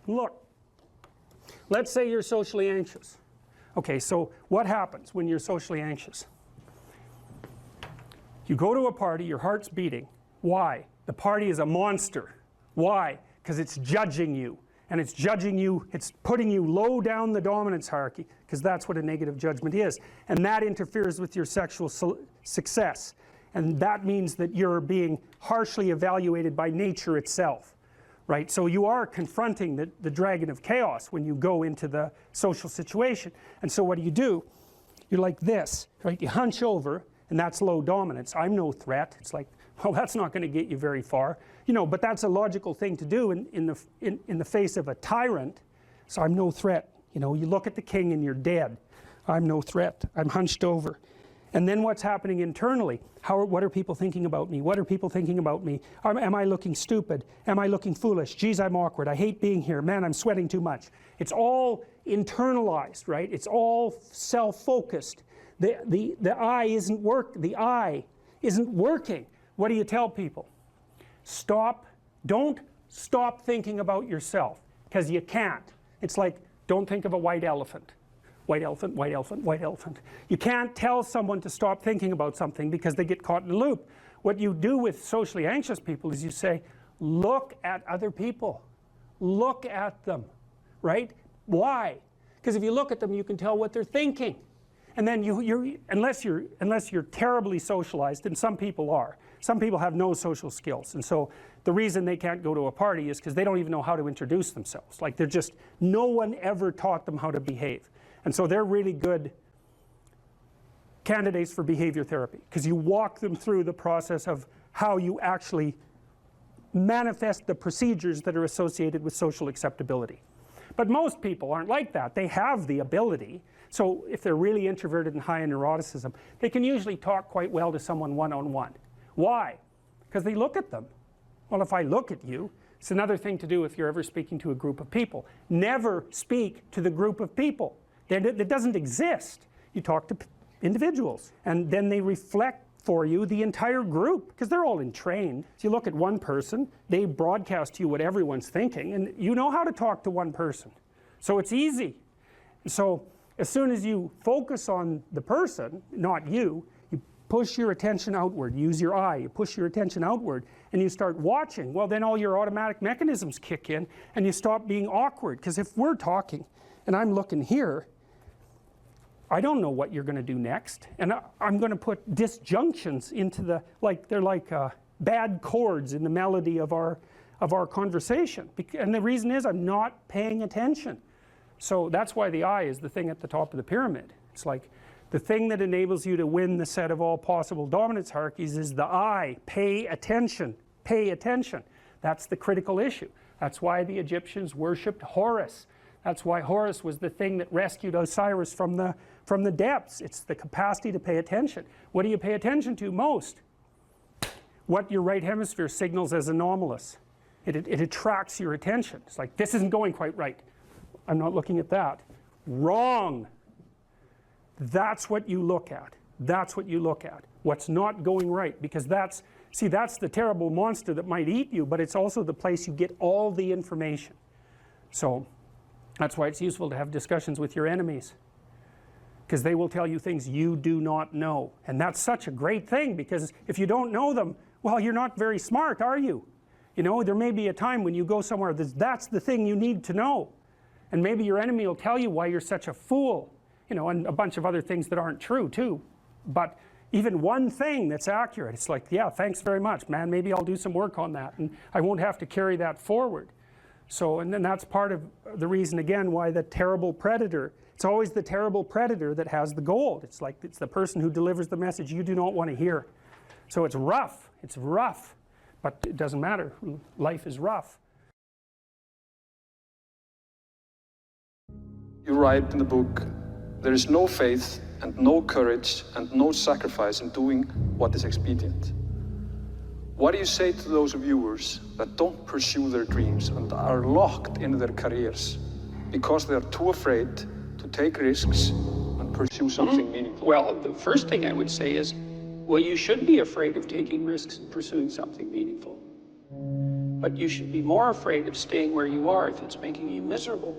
Look, let's say you're socially anxious. Okay, so what happens when you're socially anxious? You go to a party, your heart's beating. Why? The party is a monster. Why? Because it's judging you. And it's judging you, it's putting you low down the dominance hierarchy, because that's what a negative judgment is. And that interferes with your sexual success. And that means that you're being harshly evaluated by nature itself. Right? So you are confronting the dragon of chaos when you go into the social situation. And so what do? You're like this, right? You hunch over, and that's low dominance. I'm no threat. It's like, well, that's not going to get you very far. You know, but that's a logical thing to do in the face of a tyrant. So I'm no threat. You know, you look at the king and you're dead. I'm no threat. I'm hunched over. And then what's happening internally? What are people thinking about me? What are people thinking about me? Am I looking stupid? Am I looking foolish? Geez, I'm awkward. I hate being here. Man, I'm sweating too much. It's all internalized, right? It's all self-focused. The eye isn't working. What do you tell people? Don't stop thinking about yourself, because you can't. It's like, don't think of a white elephant. White elephant, white elephant, white elephant. You can't tell someone to stop thinking about something because they get caught in a loop. What you do with socially anxious people is you say, look at other people. Look at them, right? Why? Because if you look at them, you can tell what they're thinking. And then unless you're terribly socialized, and some people are. Some people have no social skills, and so the reason they can't go to a party is because they don't even know how to introduce themselves. Like, no one ever taught them how to behave. And so they're really good candidates for behavior therapy, because you walk them through the process of how you actually manifest the procedures that are associated with social acceptability. But most people aren't like that. They have the ability. So if they're really introverted and high in neuroticism, they can usually talk quite well to someone one-on-one. Why? Because they look at them. Well, if I look at you, it's another thing to do if you're ever speaking to a group of people. Never speak to the group of people. It doesn't exist. You talk to individuals, and then they reflect for you the entire group, because they're all entrained. So you look at one person, they broadcast to you what everyone's thinking, and you know how to talk to one person. So it's easy. So as soon as you focus on the person, not you, you push your attention outward, use your eye, you push your attention outward, and you start watching. Well, then all your automatic mechanisms kick in, and you stop being awkward. Because if we're talking, and I'm looking here, I don't know what you're going to do next, and I'm going to put disjunctions into they're like bad chords in the melody of our conversation. And the reason is I'm not paying attention. So that's why the eye is the thing at the top of the pyramid. It's like the thing that enables you to win the set of all possible dominance hierarchies is the eye. Pay attention. Pay attention. That's the critical issue. That's why the Egyptians worshipped Horus. That's why Horus was the thing that rescued Osiris from the depths. It's the capacity to pay attention. What do you pay attention to most? What your right hemisphere signals as anomalous. It attracts your attention. It's like, this isn't going quite right. I'm not looking at that. Wrong. That's what you look at. That's what you look at. What's not going right. Because that's the terrible monster that might eat you, but it's also the place you get all the information. So that's why it's useful to have discussions with your enemies, because they will tell you things you do not know. And that's such a great thing, because if you don't know them, well, you're not very smart, are you? You know, there may be a time when you go somewhere that's the thing you need to know. And maybe your enemy will tell you why you're such a fool, you know, and a bunch of other things that aren't true too. But even one thing that's accurate, it's like, yeah, thanks very much, man, maybe I'll do some work on that, and I won't have to carry that forward. So, and then that's part of the reason, again, why the terrible predator, it's always the terrible predator that has the gold. It's like, it's the person who delivers the message you do not want to hear. So it's rough, but it doesn't matter, life is rough. You write in the book, there is no faith and no courage and no sacrifice in doing what is expedient. What do you say to those viewers that don't pursue their dreams and are locked in their careers because they are too afraid to take risks and pursue something meaningful? Well, the first thing I would say is, well, you should be afraid of taking risks and pursuing something meaningful. But you should be more afraid of staying where you are if it's making you miserable.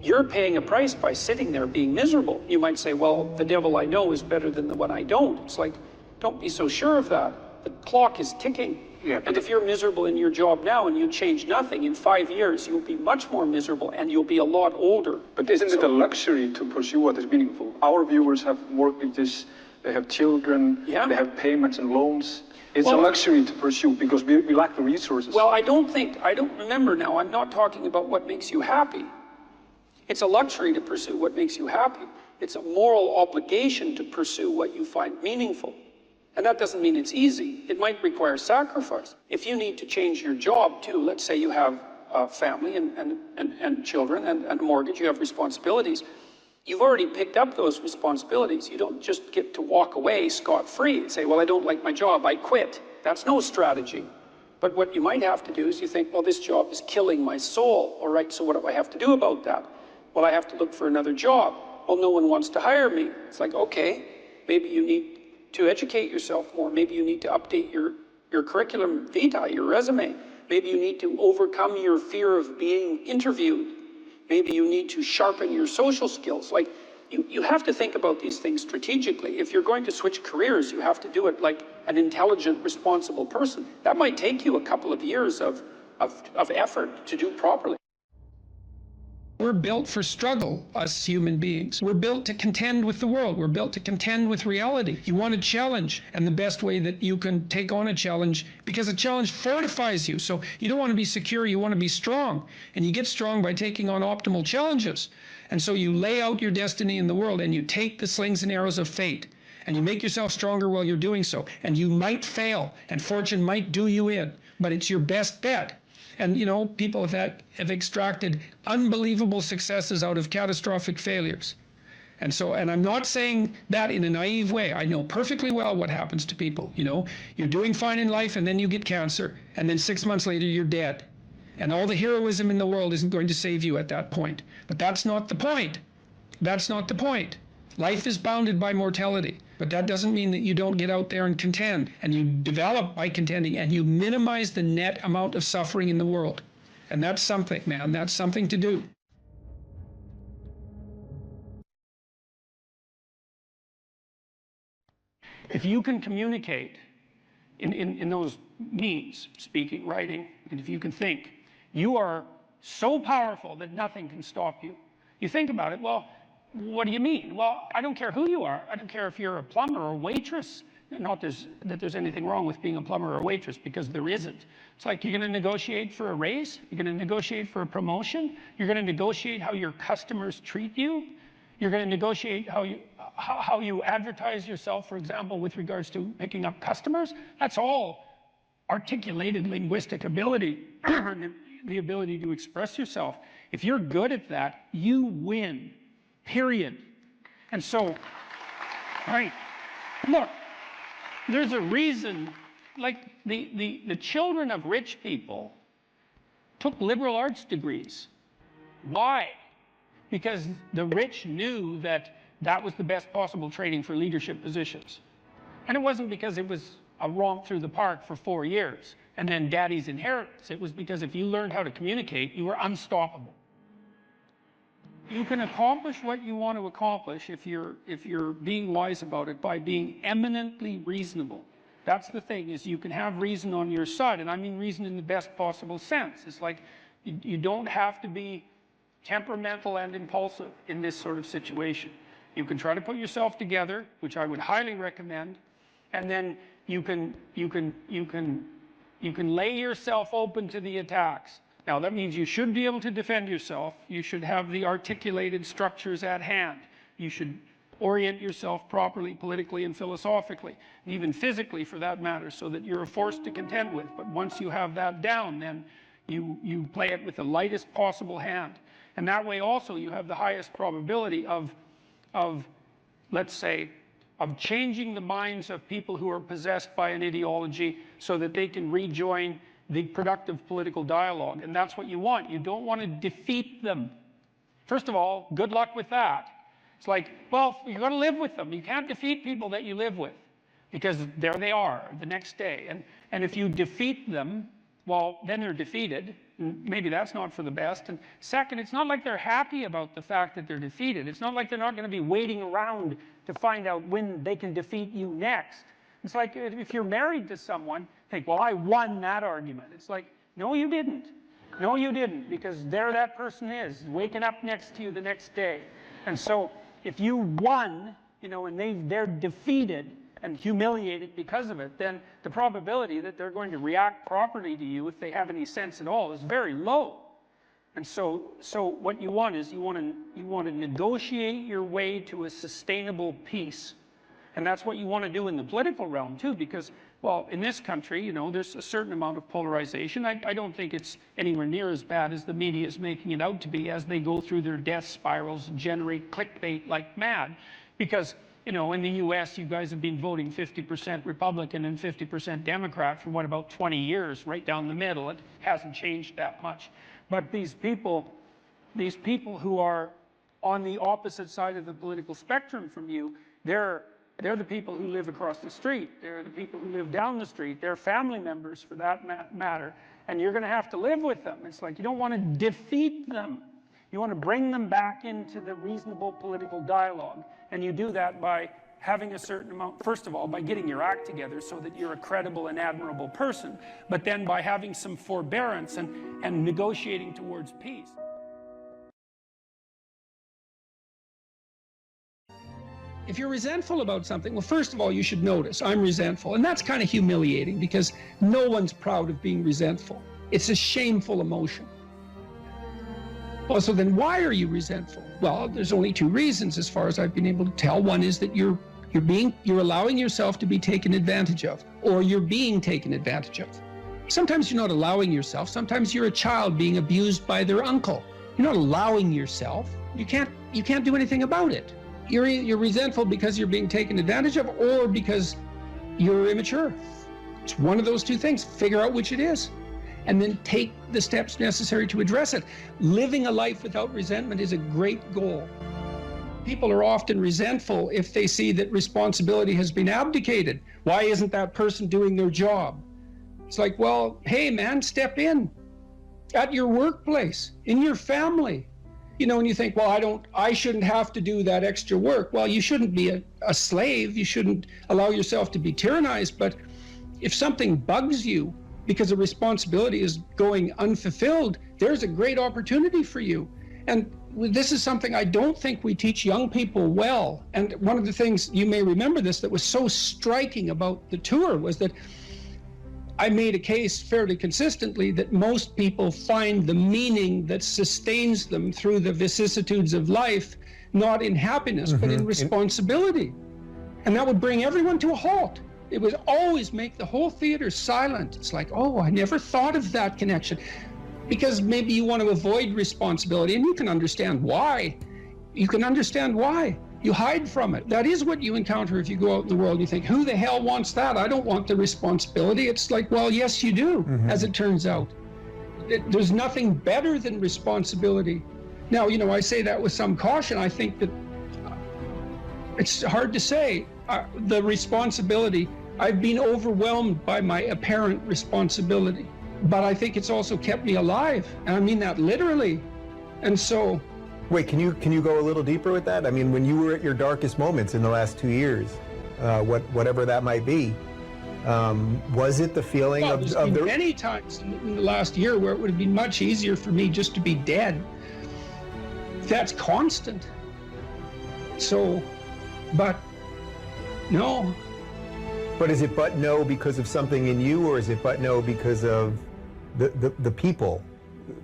You're paying a price by sitting there being miserable. You might say, well, the devil I know is better than the one I don't. It's like, don't be so sure of that. The clock is ticking. Yeah, and if you're miserable in your job now and you change nothing, in 5 years you'll be much more miserable and you'll be a lot older. But isn't it a luxury to pursue what is meaningful? Our viewers have mortgages, they have children, Yeah. they have payments and loans. It's a luxury to pursue because we lack the resources. Well, I don't remember now, I'm not talking about what makes you happy. It's a luxury to pursue what makes you happy. It's a moral obligation to pursue what you find meaningful. And that doesn't mean it's easy. It might require sacrifice. If you need to change your job too, let's say you have a family and children and a mortgage, you have responsibilities. You've already picked up those responsibilities. You don't just get to walk away scot-free and say, well, I don't like my job, I quit. That's no strategy. But what you might have to do is you think, well, this job is killing my soul. All right, so what do I have to do about that? Well, I have to look for another job. Well, no one wants to hire me. It's like, okay, maybe you need to educate yourself more. Maybe you need to update your curriculum vitae, your resume. Maybe you need to overcome your fear of being interviewed. Maybe you need to sharpen your social skills. Like, you have to think about these things strategically. If you're going to switch careers, you have to do it like an intelligent, responsible person. That might take you a couple of years of effort to do properly. We're built for struggle, us human beings. We're built to contend with the world. We're built to contend with reality. You want a challenge, and the best way that you can take on a challenge, because a challenge fortifies you. So you don't want to be secure, you want to be strong. And you get strong by taking on optimal challenges. And so you lay out your destiny in the world, and you take the slings and arrows of fate, and you make yourself stronger while you're doing so. And you might fail, and fortune might do you in, but it's your best bet. And, you know, people have extracted unbelievable successes out of catastrophic failures. And so, and I'm not saying that in a naive way. I know perfectly well what happens to people. You know, you're doing fine in life and then you get cancer, and then 6 months later you're dead. And all the heroism in the world isn't going to save you at that point. But that's not the point. That's not the point. Life is bounded by mortality, but that doesn't mean that you don't get out there and contend, and you develop by contending, and you minimize the net amount of suffering in the world. And that's something, man, that's something to do. If you can communicate in those means, speaking, writing, and if you can think, you are so powerful that nothing can stop you. You think about it, well, what do you mean? Well, I don't care who you are. I don't care if you're a plumber or a waitress. Not that there's anything wrong with being a plumber or a waitress, because there isn't. It's like you're going to negotiate for a raise. You're going to negotiate for a promotion. You're going to negotiate how your customers treat you. You're going to negotiate how you advertise yourself, for example, with regards to picking up customers. That's all articulated linguistic ability, the ability to express yourself. If you're good at that, you win. Period. And so, right, look, there's a reason, like the children of rich people took liberal arts degrees. Why? Because the rich knew that that was the best possible training for leadership positions. And it wasn't because it was a romp through the park for 4 years and then daddy's inheritance. It was because if you learned how to communicate, you were unstoppable. You can accomplish what you want to accomplish if you're being wise about it by being eminently reasonable. That's the thing, is you can have reason on your side, and I mean reason in the best possible sense. It's like you don't have to be temperamental and impulsive in this sort of situation. You can try to put yourself together, which I would highly recommend, and then you can lay yourself open to the attacks. Now that means you should be able to defend yourself. You should have the articulated structures at hand. You should orient yourself properly, politically and philosophically, and even physically for that matter, so that you're a force to contend with. But once you have that down, then you play it with the lightest possible hand. And that way also you have the highest probability of let's say, of changing the minds of people who are possessed by an ideology so that they can rejoin the productive political dialogue. And that's what you want. You don't want to defeat them. First of all, good luck with that. It's like, well, you're going to live with them. You can't defeat people that you live with, because there they are the next day. And if you defeat them, well, then they're defeated. And maybe that's not for the best. And second, it's not like they're happy about the fact that they're defeated. It's not like they're not going to be waiting around to find out when they can defeat you next. It's like if you're married to someone, think, well, I won that argument. It's like, no, you didn't. No, you didn't, because there that person is, waking up next to you the next day. And so if you won, you know, and they're defeated and humiliated because of it, then the probability that they're going to react properly to you, if they have any sense at all, is very low. And so what you want is you want to negotiate your way to a sustainable peace. And that's what you want to do in the political realm too, because, well, in this country, you know, there's a certain amount of polarization. I don't think it's anywhere near as bad as the media is making it out to be, as they go through their death spirals and generate clickbait like mad. Because, you know, in the US, you guys have been voting 50% Republican and 50% Democrat for what, about 20 years, right down the middle. It hasn't changed that much. But these people who are on the opposite side of the political spectrum from you, they're the people who live across the street. They're the people who live down the street. They're family members, for that matter. And you're going to have to live with them. It's like you don't want to defeat them. You want to bring them back into the reasonable political dialogue. And you do that by having a certain amount, first of all, by getting your act together so that you're a credible and admirable person, but then by having some forbearance and negotiating towards peace. If you're resentful about something, well, first of all, you should notice, I'm resentful. And that's kind of humiliating, because no one's proud of being resentful. It's a shameful emotion. Well, so then why are you resentful? Well, there's only two reasons as far as I've been able to tell. One is that you're allowing yourself to be taken advantage of, or you're being taken advantage of. Sometimes you're not allowing yourself. Sometimes you're a child being abused by their uncle. You're not allowing yourself. You can't do anything about it. You're resentful because you're being taken advantage of, or because you're immature. It's one of those two things. Figure out which it is, and then take the steps necessary to address it. Living a life without resentment is a great goal. People are often resentful if they see that responsibility has been abdicated. Why isn't that person doing their job? It's like, well, hey man, step in at your workplace, in your family. You know, and you think, well, I shouldn't have to do that extra work. Well, you shouldn't be a slave. You shouldn't allow yourself to be tyrannized. But if something bugs you because a responsibility is going unfulfilled, there's a great opportunity for you. And this is something I don't think we teach young people well. And one of the things, you may remember this, that was so striking about the tour was that I made a case fairly consistently that most people find the meaning that sustains them through the vicissitudes of life, not in happiness, but in responsibility. And that would bring everyone to a halt. It would always make the whole theater silent. It's like, oh, I never thought of that connection. Because maybe you want to avoid responsibility, and you can understand why. You can understand why. You hide from it. That is what you encounter if you go out in the world and you think, who the hell wants that? I don't want the responsibility. It's like, well, yes, you do, as it turns out. There's nothing better than responsibility. Now, you know, I say that with some caution. I think that it's hard to say. The responsibility, I've been overwhelmed by my apparent responsibility, but I think it's also kept me alive. And I mean that literally. And so, wait, can you go a little deeper with that? I mean, when you were at your darkest moments in the last 2 years, whatever that might be, was it the feeling of the many times in the last year where it would have been much easier for me just to be dead. That's constant. So, but no. But is it but no because of something in you, or is it but no because of the people,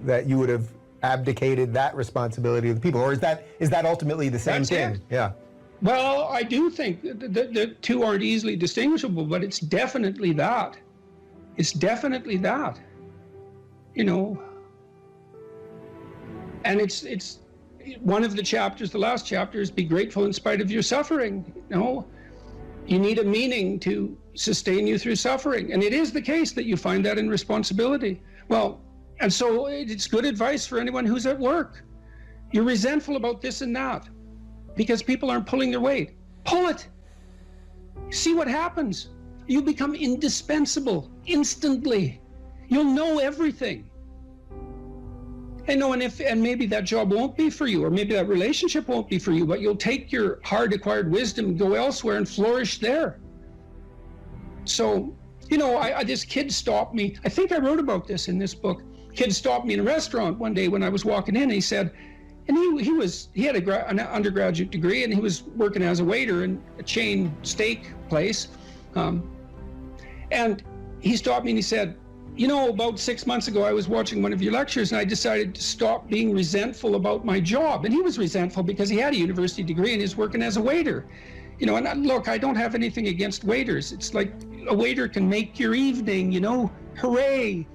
that you would have abdicated that responsibility of the people? Or is that ultimately the same That's thing? it. Yeah. Well, I do think the two aren't easily distinguishable, but it's definitely that. It's definitely that. You know, and it's one of the chapters, the last chapter, is be grateful in spite of your suffering. You know, you need a meaning to sustain you through suffering. And it is the case that you find that in responsibility. Well, and so it's good advice for anyone who's at work. You're resentful about this and that because people aren't pulling their weight. Pull it. See what happens. You become indispensable instantly. You'll know everything. And no, and maybe that job won't be for you, or maybe that relationship won't be for you, but you'll take your hard acquired wisdom and go elsewhere and flourish there. So, you know, this kid stopped me. I think I wrote about this in this book. Kid stopped me in a restaurant one day when I was walking in, and he said, and he had an undergraduate degree, and he was working as a waiter in a chain steak place. And he stopped me and he said, you know, about 6 months ago, I was watching one of your lectures and I decided to stop being resentful about my job. And he was resentful because he had a university degree and he's working as a waiter. You know, and look, I don't have anything against waiters. It's like a waiter can make your evening, you know, hooray.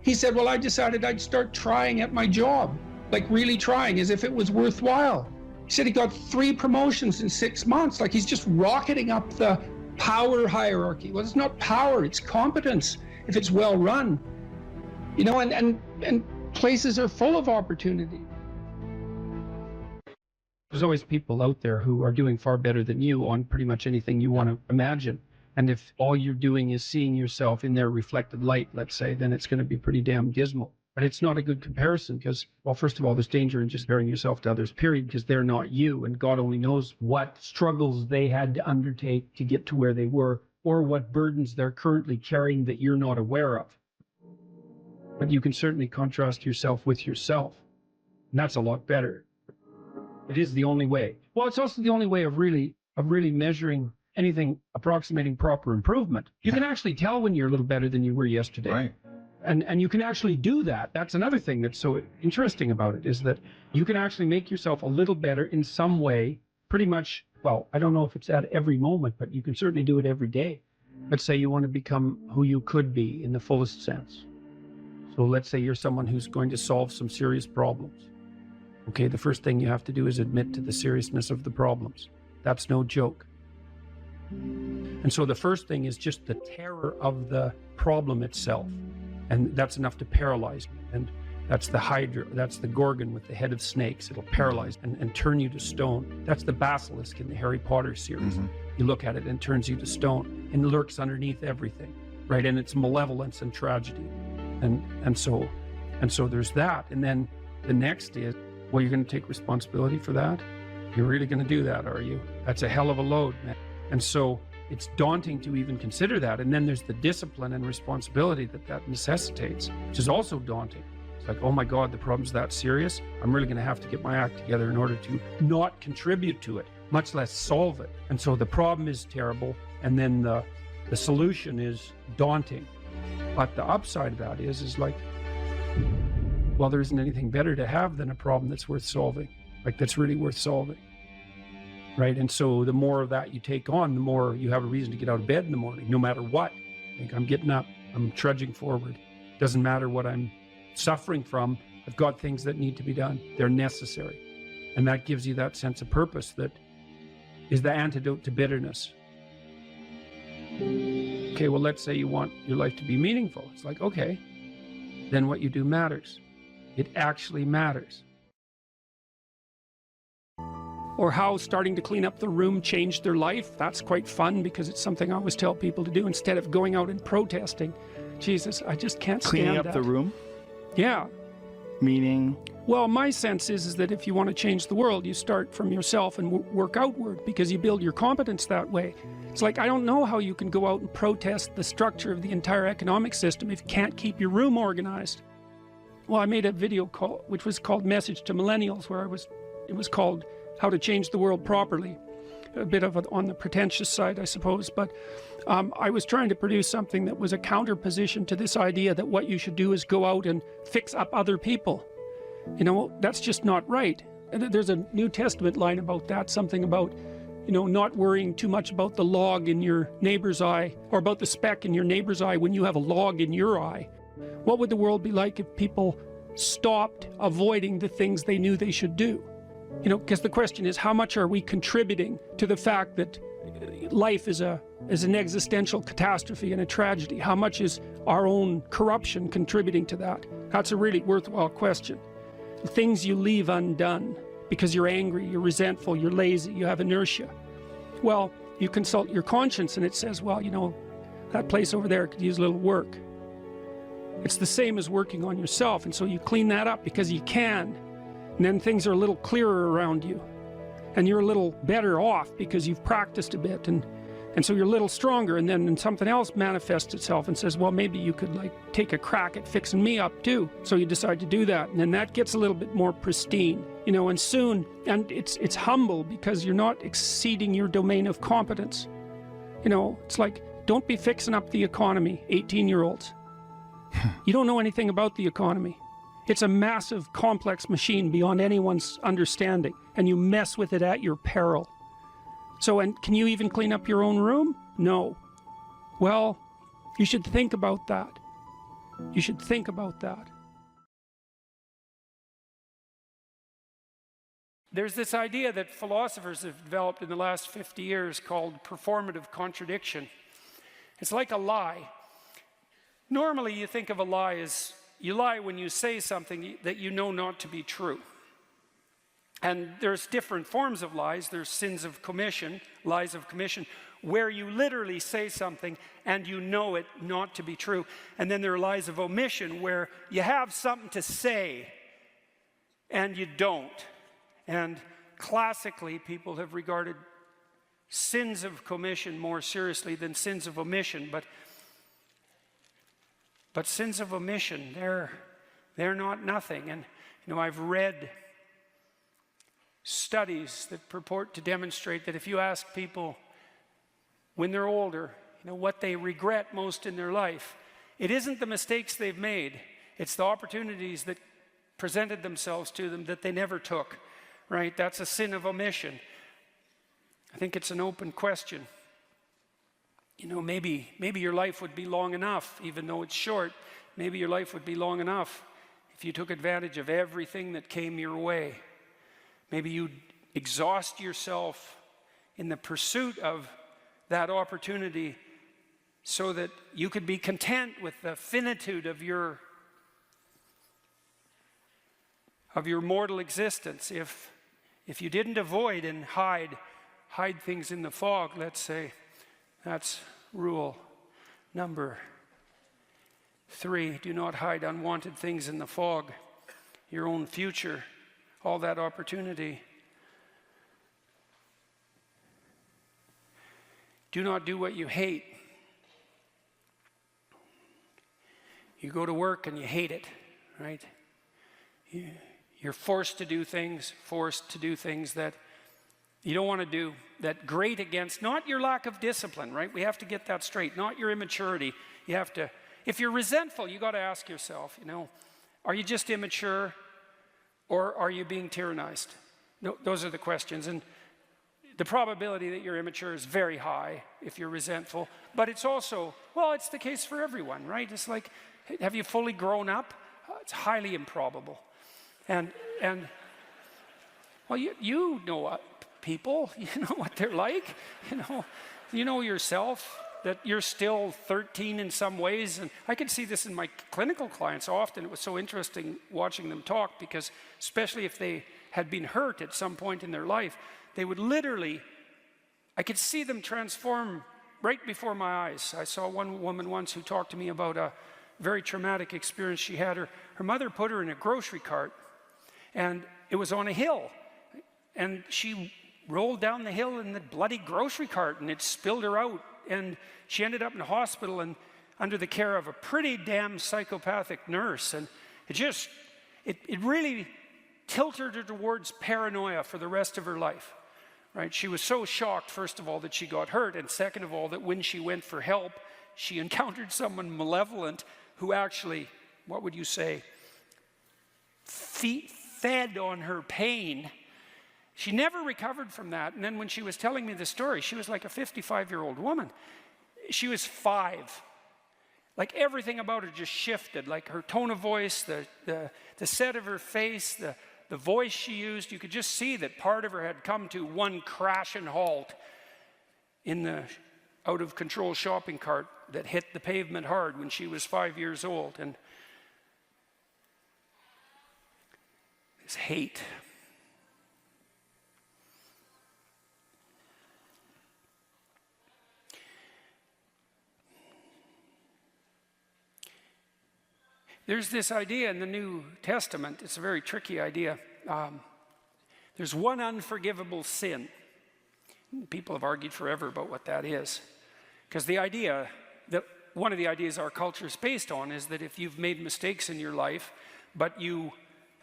He said, well, I decided I'd start trying at my job, like really trying, as if it was worthwhile. He said he got 3 promotions in 6 months, like he's just rocketing up the power hierarchy. Well, it's not power, it's competence, if it's well run. You know, and places are full of opportunity. There's always people out there who are doing far better than you on pretty much anything you want to imagine. And if all you're doing is seeing yourself in their reflected light, let's say, then it's going to be pretty damn dismal. But it's not a good comparison because, well, first of all, there's danger in just comparing yourself to others, period, because they're not you. And God only knows what struggles they had to undertake to get to where they were, or what burdens they're currently carrying that you're not aware of. But you can certainly contrast yourself with yourself. And that's a lot better. It is the only way. Well, it's also the only way of really measuring anything approximating proper improvement. You can actually tell when you're a little better than you were yesterday. Right. And you can actually do that. That's another thing that's so interesting about it, is that you can actually make yourself a little better in some way, pretty much. Well, I don't know if it's at every moment, but you can certainly do it every day. Let's say you want to become who you could be in the fullest sense. So let's say you're someone who's going to solve some serious problems. Okay, the first thing you have to do is admit to the seriousness of the problems. That's no joke. And so the first thing is just the terror of the problem itself. And that's enough to paralyze me. And that's the Hydra, that's the Gorgon with the head of snakes. It'll paralyze and turn you to stone. That's the basilisk in the Harry Potter series. Mm-hmm. You look at it and it turns you to stone and lurks underneath everything, right? And it's malevolence and tragedy. And so there's that. And then the next is, well, you're going to take responsibility for that? You're really going to do that, are you? That's a hell of a load, man. And so it's daunting to even consider that. And then there's the discipline and responsibility that necessitates, which is also daunting. It's like, oh my God, the problem's that serious. I'm really going to have to get my act together in order to not contribute to it, much less solve it. And so the problem is terrible. And then the solution is daunting. But the upside of that is like, well, there isn't anything better to have than a problem that's worth solving, like that's really worth solving. Right. And so the more of that you take on, the more you have a reason to get out of bed in the morning, no matter what. Like, I'm getting up, I'm trudging forward. Doesn't matter what I'm suffering from. I've got things that need to be done. They're necessary. And that gives you that sense of purpose that is the antidote to bitterness. Okay, well, let's say you want your life to be meaningful. It's like, okay, then what you do matters. It actually matters. Or how starting to clean up the room changed their life. That's quite fun because it's something I always tell people to do instead of going out and protesting. Jesus, I just can't stand Cleaning up that. the room? Yeah. Meaning? Well, my sense is that if you want to change the world, you start from yourself and work outward because you build your competence that way. It's like, I don't know how you can go out and protest the structure of the entire economic system if you can't keep your room organized. Well, I made a video which was called Message to Millennials, where it was called how to change the world properly. A bit of it on the pretentious side, I suppose, but I was trying to produce something that was a counterposition to this idea that what you should do is go out and fix up other people. You know, that's just not right. And there's a New Testament line about that, something about, you know, not worrying too much about the log in your neighbor's eye, or about the speck in your neighbor's eye when you have a log in your eye. What would the world be like if people stopped avoiding the things they knew they should do? You know, because the question is, how much are we contributing to the fact that life is an existential catastrophe and a tragedy? How much is our own corruption contributing to that? That's a really worthwhile question. The things you leave undone because you're angry, you're resentful, you're lazy, you have inertia. Well, you consult your conscience and it says, well, you know, that place over there could use a little work. It's the same as working on yourself, and so you clean that up because you can. And then things are a little clearer around you. And you're a little better off because you've practiced a bit, and so you're a little stronger, and then something else manifests itself and says, well, maybe you could like take a crack at fixing me up too. So you decide to do that, and then that gets a little bit more pristine, you know, and soon, and it's humble because you're not exceeding your domain of competence. You know, it's like, don't be fixing up the economy, 18-year-olds. You don't know anything about the economy. It's a massive, complex machine beyond anyone's understanding, and you mess with it at your peril. So, and can you even clean up your own room? No. Well, you should think about that. You should think about that. There's this idea that philosophers have developed in the last 50 years called performative contradiction. It's like a lie. Normally, you think of a lie as you lie when you say something that you know not to be true. And there's different forms of lies. There's sins of commission, lies of commission, where you literally say something and you know it not to be true. And then there are lies of omission, where you have something to say and you don't. And classically, people have regarded sins of commission more seriously than sins of omission. But sins of omission, they're not nothing. And you know, I've read studies that purport to demonstrate that if you ask people when they're older, you know, what they regret most in their life, it isn't the mistakes they've made, it's the opportunities that presented themselves to them that they never took, right? That's a sin of omission. I think it's an open question. You know, maybe your life would be long enough, even though it's short, maybe your life would be long enough if you took advantage of everything that came your way. Maybe you'd exhaust yourself in the pursuit of that opportunity so that you could be content with the finitude of your mortal existence. If you didn't avoid and hide things in the fog, let's say, that's rule number 3. Do not hide unwanted things in the fog. Your own future, all that opportunity. Do not do what you hate. You go to work and you hate it, right? You're forced to do things that you don't want to do, that grate against, not your lack of discipline, right? We have to get that straight, not your immaturity. You have to, if you're resentful, you got to ask yourself, you know, are you just immature or are you being tyrannized? No, those are the questions. And the probability that you're immature is very high if you're resentful, but it's also, well, it's the case for everyone, right? It's like, have you fully grown up? It's highly improbable. And well, you know people, you know what they're like, you know yourself, that you're still 13 in some ways. And I can see this in my clinical clients often. It was so interesting watching them talk, because especially if they had been hurt at some point in their life, they would literally, I could see them transform right before my eyes. I saw one woman once who talked to me about a very traumatic experience she had. Her mother put her in a grocery cart, and it was on a hill, and she rolled down the hill in the bloody grocery cart, and it spilled her out, and she ended up in a hospital and under the care of a pretty damn psychopathic nurse. And it really tilted her towards paranoia for the rest of her life. Right? She was so shocked, first of all, that she got hurt, and second of all, that when she went for help, she encountered someone malevolent who actually, what would you say, fed on her pain. She never recovered from that. And then when she was telling me the story, she was like a 55-year-old woman. She was 5. Like everything about her just shifted, like her tone of voice, the set of her face, the voice she used. You could just see that part of her had come to one crash and halt in the out-of-control shopping cart that hit the pavement hard when she was 5 years old. And this hate. There's this idea in the New Testament, it's a very tricky idea. There's one unforgivable sin. People have argued forever about what that is. Because the idea, that one of the ideas our culture is based on is that if you've made mistakes in your life, but you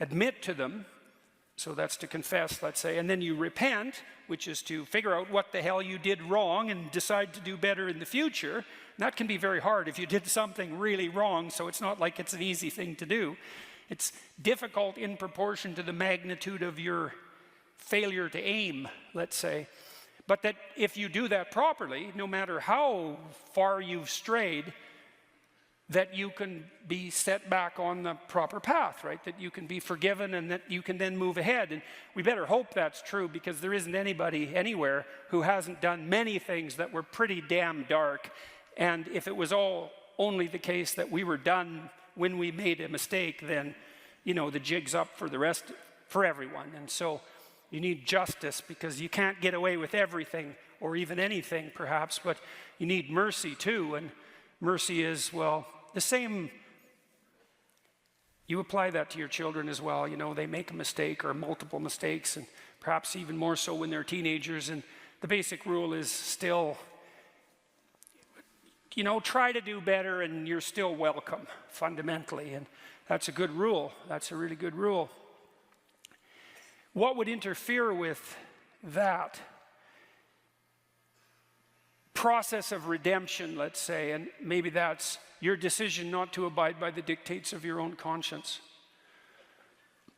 admit to them, so that's to confess, let's say, and then you repent, which is to figure out what the hell you did wrong and decide to do better in the future. And that can be very hard if you did something really wrong, so it's not like it's an easy thing to do. It's difficult in proportion to the magnitude of your failure to aim, let's say. But that if you do that properly, no matter how far you've strayed, that you can be set back on the proper path, right? That you can be forgiven and that you can then move ahead. And we better hope that's true, because there isn't anybody anywhere who hasn't done many things that were pretty damn dark. And if it was all only the case that we were done when we made a mistake, then, you know, the jig's up for the rest, for everyone. And so you need justice, because you can't get away with everything or even anything perhaps, but you need mercy too. And mercy is, well, the same. You apply that to your children as well. You know, they make a mistake or multiple mistakes, and perhaps even more so when they're teenagers. And the basic rule is still, you know, try to do better and you're still welcome, fundamentally. And that's a good rule. That's a really good rule. What would interfere with that process of redemption, let's say, and maybe that's your decision not to abide by the dictates of your own conscience.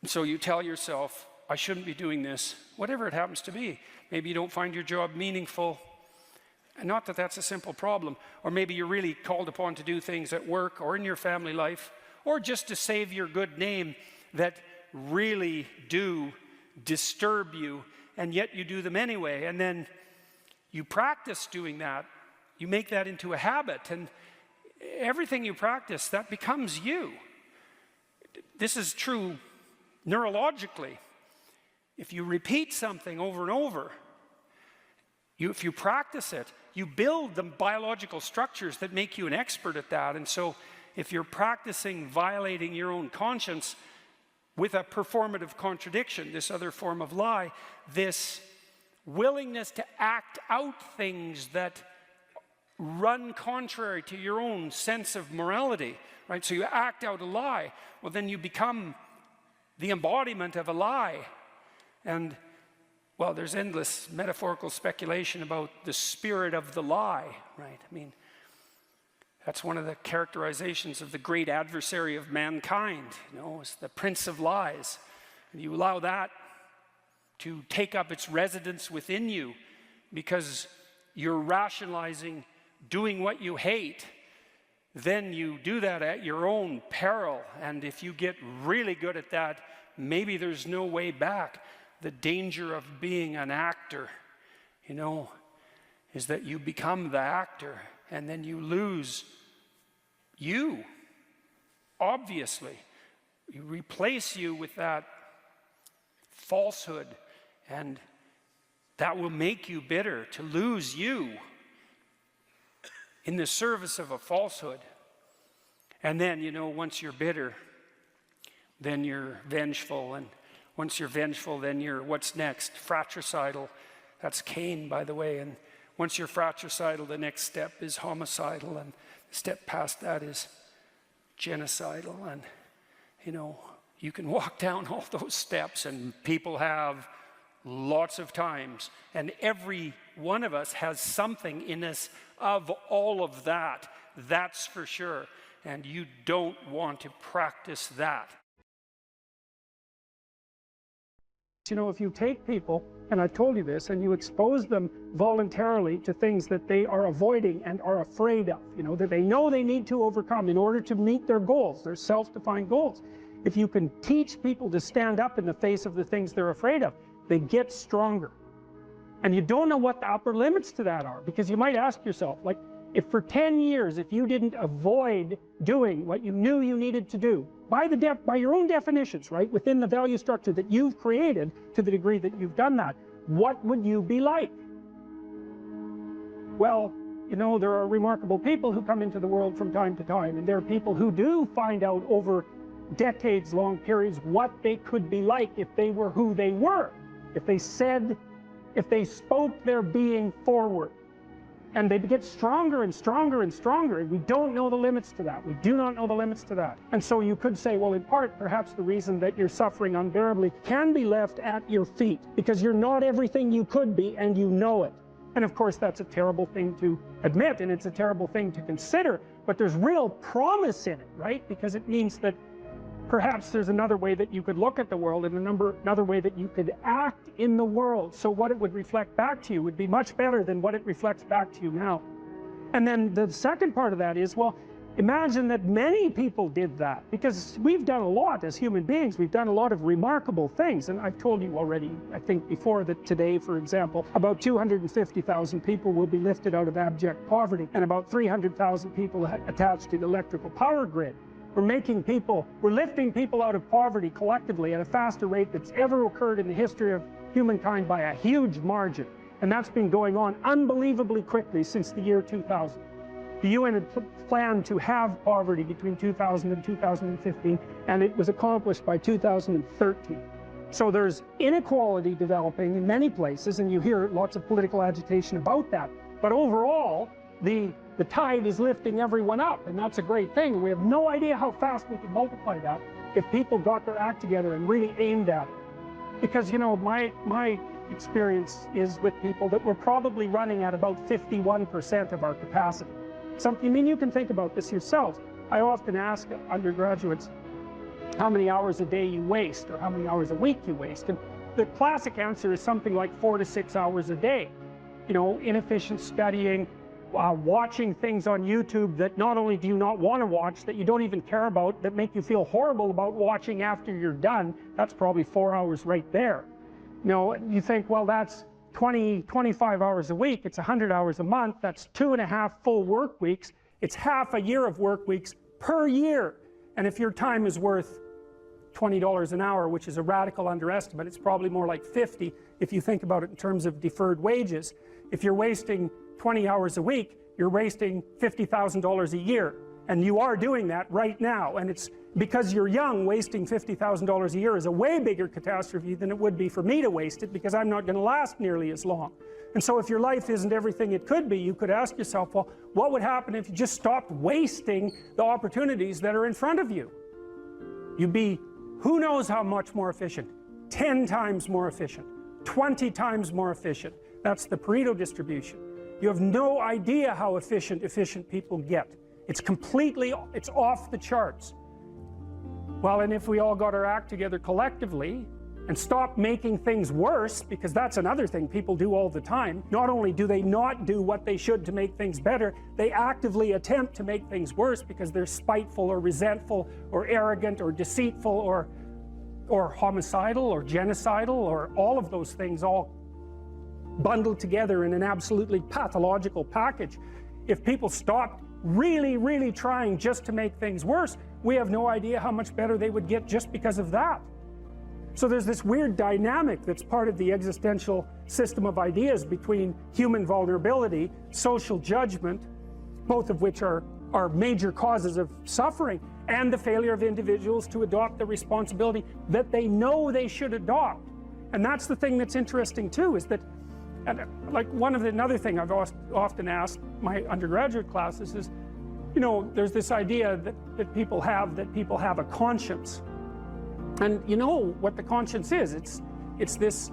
So you tell yourself, I shouldn't be doing this, whatever it happens to be. Maybe you don't find your job meaningful. And not that that's a simple problem. Or maybe you're really called upon to do things at work or in your family life, or just to save your good name that really do disturb you, and yet you do them anyway. And then you practice doing that. You make that into a habit, and everything you practice, that becomes you. This is true neurologically. If you repeat something over and over, if you practice it, you build the biological structures that make you an expert at that. And so if you're practicing violating your own conscience with a performative contradiction, this other form of lie, this willingness to act out things that run contrary to your own sense of morality, right? So you act out a lie, well, then you become the embodiment of a lie. And, well, there's endless metaphorical speculation about the spirit of the lie, right? I mean, that's one of the characterizations of the great adversary of mankind, you know, is the prince of lies. And you allow that to take up its residence within you because you're rationalizing doing what you hate. Then you do that at your own peril. And if you get really good at that, maybe there's no way back. The danger of being an actor, you know, is that you become the actor and then you lose you, obviously. You replace you with that falsehood, and that will make you bitter, to lose you in the service of a falsehood. And then, you know, once you're bitter, then you're vengeful, and once you're vengeful, then you're, what's next? Fratricidal. That's Cain, by the way. And once you're fratricidal, the next step is homicidal, and the step past that is genocidal. And, you know, You can walk down all those steps, and people have lots of times, and every one of us has something in us of all of that, that's for sure. And you don't want to practice that. You know, if you take people, and I've told you this, and you expose them voluntarily to things that they are avoiding and are afraid of, you know, that they know they need to overcome in order to meet their goals, their self-defined goals. If you can teach people to stand up in the face of the things they're afraid of, they get stronger. And you don't know what the upper limits to that are, because you might ask yourself, like, if for 10 years, if you didn't avoid doing what you knew you needed to do, by your own definitions, right, within the value structure that you've created, to the degree that you've done that, what would you be like? Well, you know, there are remarkable people who come into the world from time to time, and there are people who do find out over decades-long periods what they could be like if they were who they were, if they spoke their being forward. And they get stronger and stronger and stronger, and we don't know the limits to that. We do not know the limits to that. And so you could say, well, in part, perhaps the reason that you're suffering unbearably can be left at your feet, because you're not everything you could be, and you know it. And of course, that's a terrible thing to admit, and it's a terrible thing to consider, but there's real promise in it, right? Because it means that perhaps there's another way that you could look at the world, and another way that you could act in the world. So what it would reflect back to you would be much better than what it reflects back to you now. And then the second part of that is, well, imagine that many people did that, because we've done a lot as human beings. We've done a lot of remarkable things. And I've told you already, I think before, that today, for example, about 250,000 people will be lifted out of abject poverty, and about 300,000 people attached to the electrical power grid. We're lifting people out of poverty collectively at a faster rate that's ever occurred in the history of humankind by a huge margin. And that's been going on unbelievably quickly since the year 2000. The UN had planned to have poverty between 2000 and 2015, and it was accomplished by 2013. So there's inequality developing in many places, and you hear lots of political agitation about that. But overall, the tide is lifting everyone up, and that's a great thing. We have no idea how fast we can multiply that if people got their act together and really aimed at it. Because, you know, my experience is with people that we're probably running at about 51% of our capacity. I mean, you can think about this yourself. I often ask undergraduates how many hours a day you waste, or how many hours a week you waste. And the classic answer is something like 4 to 6 hours a day. You know, inefficient studying, watching things on YouTube that not only do you not want to watch, that you don't even care about, that make you feel horrible about watching after you're done. That's probably 4 hours right there. You know, you think, well, that's 25 hours a week, it's 100 hours a month, that's 2.5 full work weeks, it's half a year of work weeks per year. And if your time is worth $20 an hour, which is a radical underestimate, it's probably more like 50 if you think about it in terms of deferred wages. If you're wasting 20 hours a week, you're wasting $50,000 a year. And you are doing that right now. And it's because you're young, wasting $50,000 a year is a way bigger catastrophe than it would be for me to waste it, because I'm not going to last nearly as long. And so if your life isn't everything it could be, you could ask yourself, well, what would happen if you just stopped wasting the opportunities that are in front of you? You'd be, who knows how much more efficient? 10 times more efficient, 20 times more efficient. That's the Pareto distribution. You have no idea how efficient people get. It's off the charts. Well, and if we all got our act together collectively and stopped making things worse, because that's another thing people do all the time. Not only do they not do what they should to make things better, they actively attempt to make things worse because they're spiteful or resentful or arrogant or deceitful or homicidal or genocidal, or all of those things all bundled together in an absolutely pathological package. If people stopped really, really trying just to make things worse, we have no idea how much better they would get just because of that. So there's this weird dynamic that's part of the existential system of ideas between human vulnerability, social judgment, both of which are major causes of suffering, and the failure of individuals to adopt the responsibility that they know they should adopt. And that's the thing that's interesting too, is that, and like another thing I've often asked my undergraduate classes is, you know, there's this idea that people have a conscience. And you know what the conscience is. It's this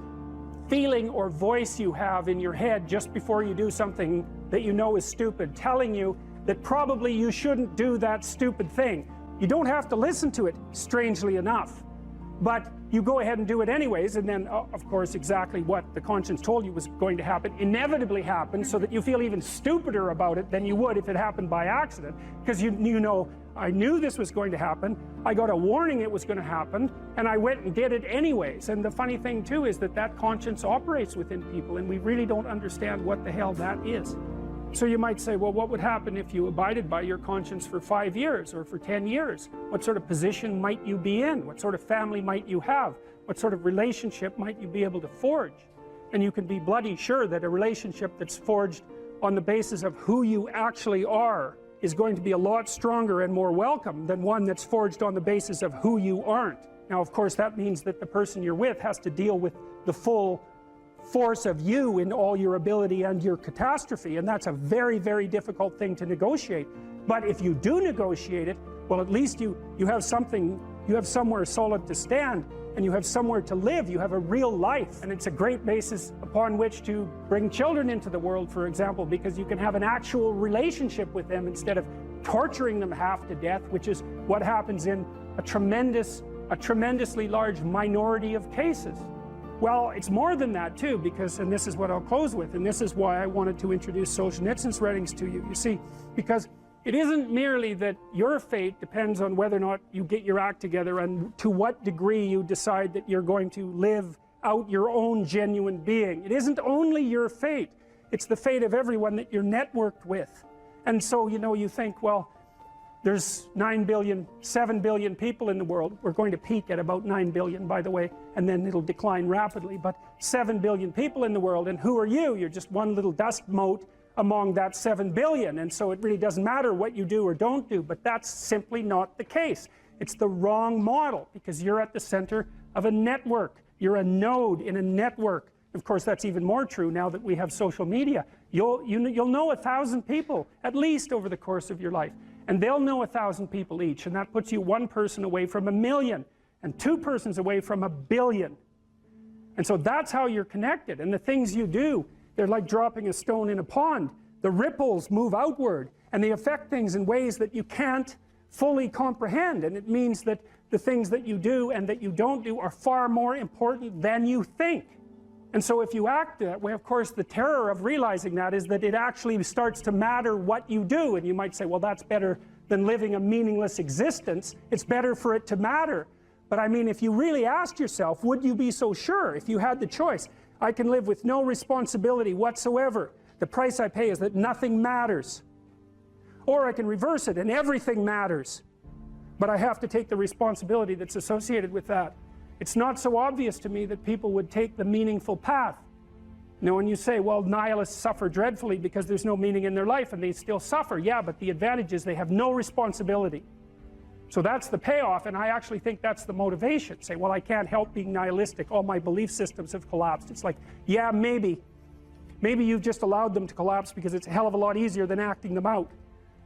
feeling or voice you have in your head just before you do something that you know is stupid, telling you that probably you shouldn't do that stupid thing. You don't have to listen to it, strangely enough, but you go ahead and do it anyways, and then of course exactly what the conscience told you was going to happen inevitably happens, so that you feel even stupider about it than you would if it happened by accident, because you know, I knew this was going to happen, I got a warning it was going to happen, and I went and did it anyways. And the funny thing too is that that conscience operates within people, and we really don't understand what the hell that is. So you might say, well, what would happen if you abided by your conscience for 5 years or for 10 years? What sort of position might you be in? What sort of family might you have? What sort of relationship might you be able to forge? And you can be bloody sure that a relationship that's forged on the basis of who you actually are is going to be a lot stronger and more welcome than one that's forged on the basis of who you aren't. Now, of course, that means that the person you're with has to deal with the full force of you in all your ability and your catastrophe, and that's a very, very difficult thing to negotiate. But if you do negotiate it, well, at least you have something, you have somewhere solid to stand, and you have somewhere to live, you have a real life, and it's a great basis upon which to bring children into the world, for example, because you can have an actual relationship with them instead of torturing them half to death, which is what happens in a tremendously large minority of cases. Well, it's more than that too, because, and this is what I'll close with, and this is why I wanted to introduce Solzhenitsyn's writings to you. You see, because it isn't merely that your fate depends on whether or not you get your act together and to what degree you decide that you're going to live out your own genuine being. It isn't only your fate, it's the fate of everyone that you're networked with. And so, you know, you think, well, there's 9 billion, 7 billion people in the world. We're going to peak at about 9 billion, by the way, and then it'll decline rapidly. But 7 billion people in the world, and who are you? You're just one little dust mote among that 7 billion. And so it really doesn't matter what you do or don't do, but that's simply not the case. It's the wrong model, because you're at the center of a network. You're a node in a network. Of course, that's even more true now that we have social media. You'll know 1,000 people, at least, over the course of your life. And they'll know 1,000 people each, and that puts you one person away from 1,000,000, and 2 persons away from 1,000,000,000. And so that's how you're connected. And the things you do, they're like dropping a stone in a pond. The ripples move outward, and they affect things in ways that you can't fully comprehend. And it means that the things that you do and that you don't do are far more important than you think. And so if you act that way, of course, the terror of realizing that is that it actually starts to matter what you do. And you might say, well, that's better than living a meaningless existence. It's better for it to matter. But I mean, if you really asked yourself, would you be so sure if you had the choice? I can live with no responsibility whatsoever. The price I pay is that nothing matters. Or I can reverse it and everything matters. But I have to take the responsibility that's associated with that. It's not so obvious to me that people would take the meaningful path. You know, when you say, well, nihilists suffer dreadfully because there's no meaning in their life, and they still suffer. Yeah, but the advantage is they have no responsibility. So that's the payoff, and I actually think that's the motivation. Say, well, I can't help being nihilistic. All my belief systems have collapsed. It's like, yeah, maybe. Maybe you've just allowed them to collapse because it's a hell of a lot easier than acting them out.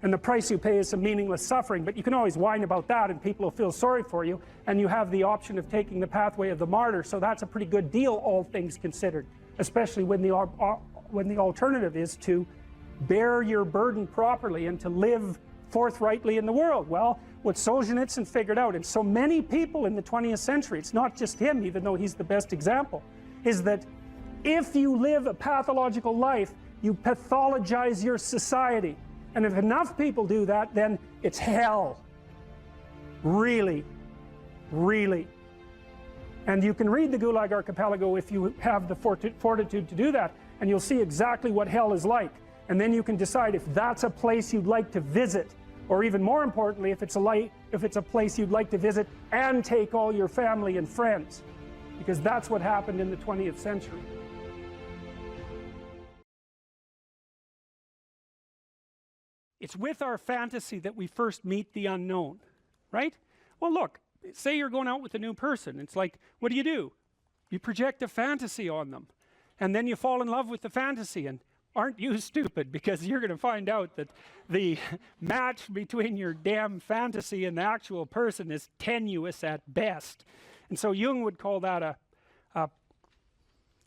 And the price you pay is some meaningless suffering, but you can always whine about that and people will feel sorry for you, and you have the option of taking the pathway of the martyr, so that's a pretty good deal, all things considered, especially when the alternative is to bear your burden properly and to live forthrightly in the world. Well, what Solzhenitsyn figured out, and so many people in the 20th century, it's not just him, even though he's the best example, is that if you live a pathological life, you pathologize your society. And if enough people do that, then it's hell. Really. Really. And you can read the Gulag Archipelago if you have the fortitude to do that, and you'll see exactly what hell is like. And then you can decide if that's a place you'd like to visit, or even more importantly, if it's a place you'd like to visit and take all your family and friends. Because that's what happened in the 20th century. It's with our fantasy that we first meet the unknown, right? Well, look, say you're going out with a new person. It's like, what do? You project a fantasy on them. And then you fall in love with the fantasy, and aren't you stupid? Because you're going to find out that the match between your damn fantasy and the actual person is tenuous at best. And so Jung would call that a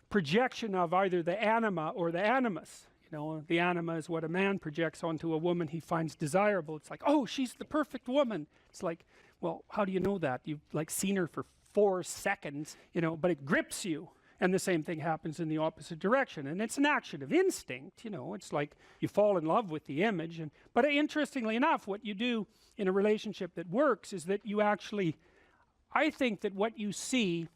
projection of either the anima or the animus. You know, the anima is what a man projects onto a woman he finds desirable. It's like, oh, she's the perfect woman. It's like, well, how do you know that? You've like seen her for 4 seconds, you know, but it grips you. And the same thing happens in the opposite direction. And it's an action of instinct, you know. It's like you fall in love with the image. But interestingly enough, what you do in a relationship that works is that you actually, I think that what you see,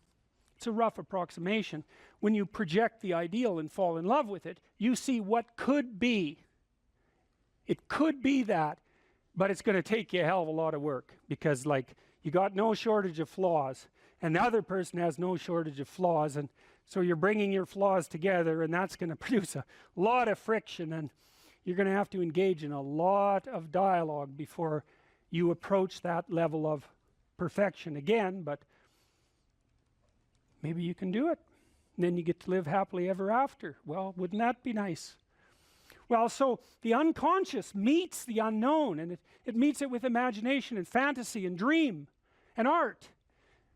it's a rough approximation, when you project the ideal and fall in love with it, you see what could be. It could be that, but it's going to take you a hell of a lot of work, because like you got no shortage of flaws and the other person has no shortage of flaws, and so you're bringing your flaws together, and that's going to produce a lot of friction, and you're going to have to engage in a lot of dialogue before you approach that level of perfection again. But maybe you can do it, and then you get to live happily ever after. Well, wouldn't that be nice? Well, so the unconscious meets the unknown, and it meets it with imagination and fantasy and dream and art.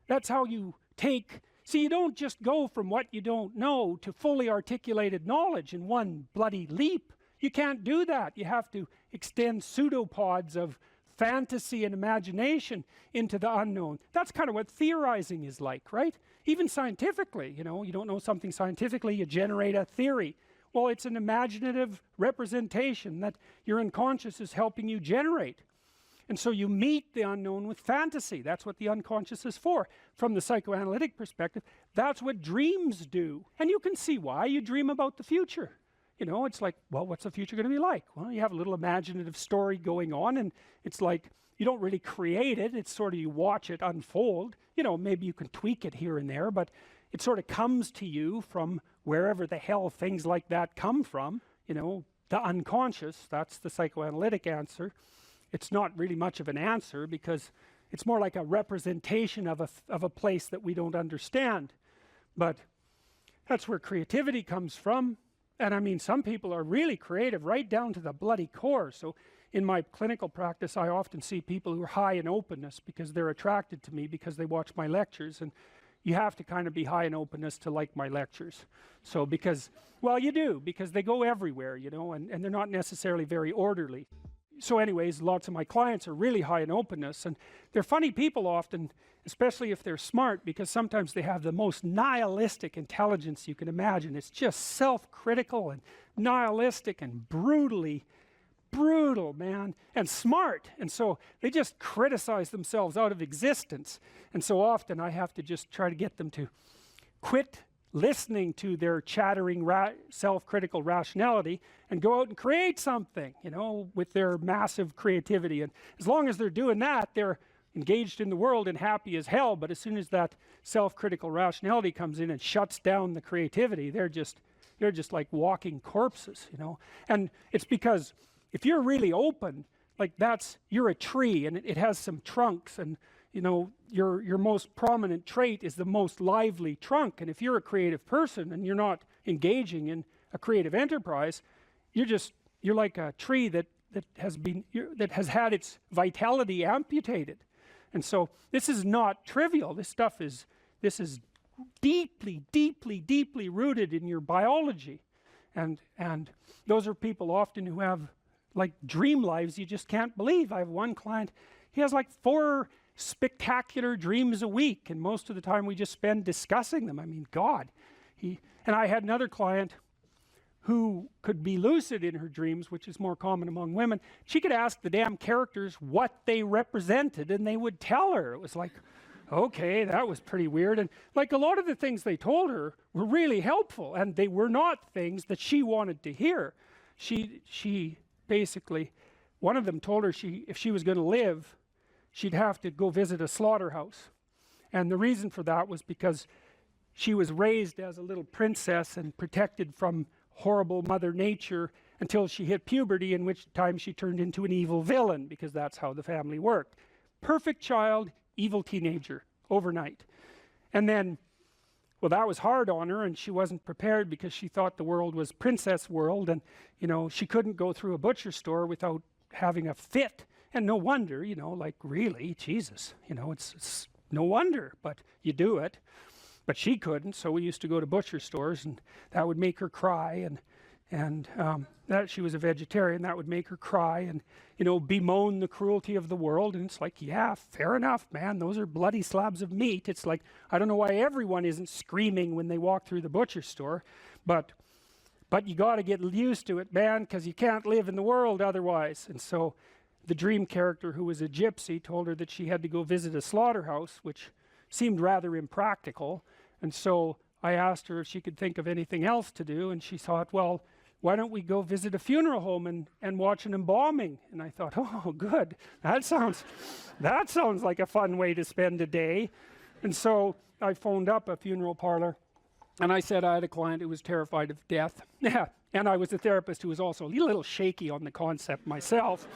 That's how you take, see, you don't just go from what you don't know to fully articulated knowledge in one bloody leap. You can't do that. You have to extend pseudopods of fantasy and imagination into the unknown. That's kind of what theorizing is like, right? Even scientifically, you know, you don't know something scientifically, you generate a theory. Well, it's an imaginative representation that your unconscious is helping you generate. And so you meet the unknown with fantasy. That's what the unconscious is for. From the psychoanalytic perspective, that's what dreams do. And you can see why. You dream about the future. You know, it's like, well, what's the future going to be like? Well, you have a little imaginative story going on, and it's like, you don't really create it. It's sort of, you watch it unfold. You know, maybe you can tweak it here and there, but it sort of comes to you from wherever the hell things like that come from. You know, the unconscious, that's the psychoanalytic answer. It's not really much of an answer, because it's more like a representation of a place that we don't understand. But that's where creativity comes from. And I mean, some people are really creative right down to the bloody core. So in my clinical practice, I often see people who are high in openness because they're attracted to me because they watch my lectures. And you have to kind of be high in openness to like my lectures. So because, well, you do, because they go everywhere, you know, and they're not necessarily very orderly. So anyways, lots of my clients are really high in openness, and they're funny people often, especially if they're smart, because sometimes they have the most nihilistic intelligence you can imagine. It's just self-critical and nihilistic and brutally brutal, man, and smart. And so they just criticize themselves out of existence. And so often I have to just try to get them to quit listening to their chattering self-critical rationality and go out and create something, you know, with their massive creativity. And as long as they're doing that, they're engaged in the world and happy as hell. But as soon as that self-critical rationality comes in and shuts down the creativity, they're just like walking corpses, you know. And it's because if you're really open, like you're a tree, and it has some trunks, and you know, your most prominent trait is the most lively trunk. And if you're a creative person and you're not engaging in a creative enterprise, you're like a tree that has had its vitality amputated. And so this is not trivial. This is deeply, deeply, deeply rooted in your biology. And those are people often who have like dream lives you just can't believe. I have one client, he has like 4 spectacular dreams a week, and most of the time we just spend discussing them. I mean, God. And I had another client who could be lucid in her dreams, which is more common among women. She could ask the damn characters what they represented, and they would tell her. It was like, okay, that was pretty weird. And like a lot of the things they told her were really helpful, and they were not things that she wanted to hear. She basically, one of them told her if she was going to live, she'd have to go visit a slaughterhouse. And the reason for that was because she was raised as a little princess and protected from horrible Mother Nature until she hit puberty, in which time she turned into an evil villain, because that's how the family worked. Perfect child, evil teenager, overnight. And then Well, that was hard on her, and she wasn't prepared because she thought the world was princess world, and you know, she couldn't go through a butcher store without having a fit. And no wonder, you know, like really, Jesus, you know, it's no wonder, but you do it. But she couldn't, so we used to go to butcher stores, and that would make her cry, and that she was a vegetarian, that would make her cry, and you know, bemoan the cruelty of the world. And it's like, yeah, fair enough, man, those are bloody slabs of meat. It's like, I don't know why everyone isn't screaming when they walk through the butcher store, but you got to get used to it, man, because you can't live in the world otherwise. And so the dream character, who was a gypsy, told her that she had to go visit a slaughterhouse, which seemed rather impractical. And so I asked her if she could think of anything else to do, and she thought, well, why don't we go visit a funeral home and watch an embalming? And I thought, oh, good. That sounds like a fun way to spend a day. And so I phoned up a funeral parlor, and I said I had a client who was terrified of death. Yeah, and I was a therapist who was also a little shaky on the concept myself.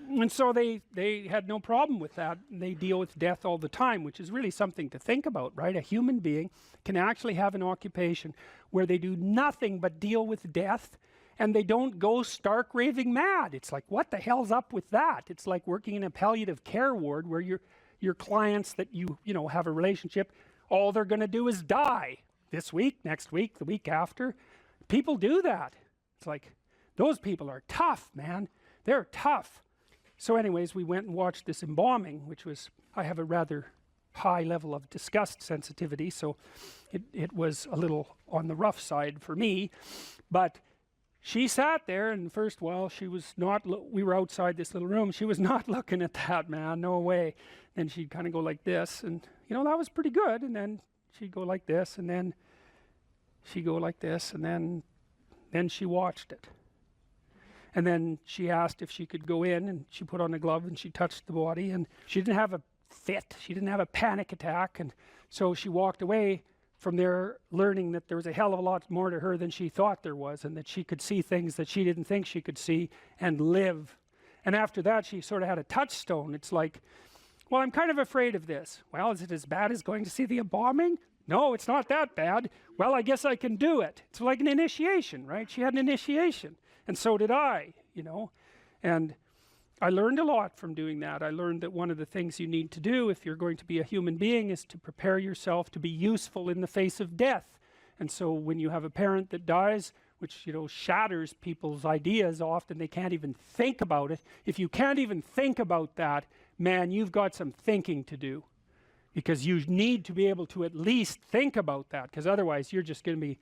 And so they had no problem with that. They deal with death all the time, which is really something to think about, right? A human being can actually have an occupation where they do nothing but deal with death, and they don't go stark raving mad. It's like, what the hell's up with that? It's like working in a palliative care ward where your clients that you know have a relationship, all they're going to do is die this week, next week, the week after. People do that. It's like, those people are tough, man. They're tough. So anyways, we went and watched this embalming, which was, I have a rather high level of disgust sensitivity, so it was a little on the rough side for me. But she sat there, and first while she was not, we were outside this little room, she was not looking at that, man, no way. Then she'd kind of go like this, and you know, that was pretty good. And then she'd go like this, and then she'd go like this, and then she watched it. And then she asked if she could go in, and she put on a glove and she touched the body, and she didn't have a fit, she didn't have a panic attack. And so she walked away from there learning that there was a hell of a lot more to her than she thought there was, and that she could see things that she didn't think she could see and live. And after that, she sort of had a touchstone. It's like, well, I'm kind of afraid of this. Well, is it as bad as going to see the embalming? No, it's not that bad. Well, I guess I can do it. It's like an initiation, right? She had an initiation. And so did I, you know, and I learned a lot from doing that. I learned that one of the things you need to do if you're going to be a human being is to prepare yourself to be useful in the face of death. And so when you have a parent that dies, which, you know, shatters people's ideas, often they can't even think about it. If you can't even think about that, man, you've got some thinking to do, because you need to be able to at least think about that, because otherwise you're just going to be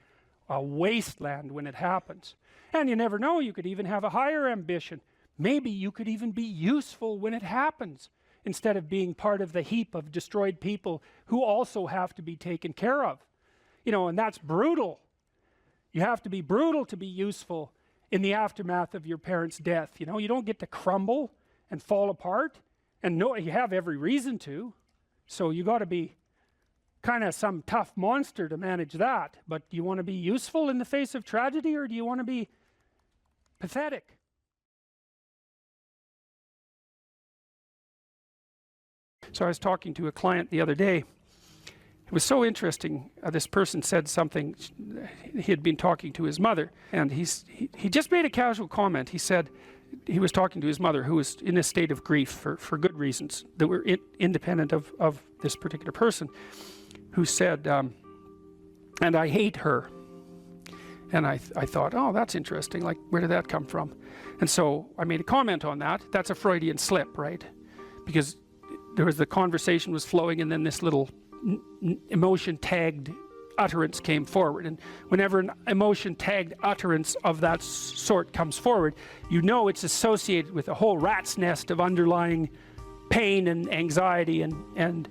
a wasteland when it happens. And you never know, you could even have a higher ambition. Maybe you could even be useful when it happens, instead of being part of the heap of destroyed people who also have to be taken care of. You know, and that's brutal. You have to be brutal to be useful in the aftermath of your parents' death. You know, you don't get to crumble and fall apart, and no, you have every reason to. So you got to be kind of some tough monster to manage that. But do you want to be useful in the face of tragedy, or do you want to be pathetic? So I was talking to a client the other day. It was so interesting. This person said something. He had been talking to his mother, and he just made a casual comment. He said he was talking to his mother, who was in a state of grief for good reasons that were independent of this particular person, who said, and I hate her. And I thought, oh, that's interesting. Like, where did that come from? And so I made a comment on that. That's a Freudian slip, right? Because there was, the conversation was flowing, and then this little emotion-tagged utterance came forward. And whenever an emotion-tagged utterance of that sort comes forward, you know it's associated with a whole rat's nest of underlying pain and anxiety and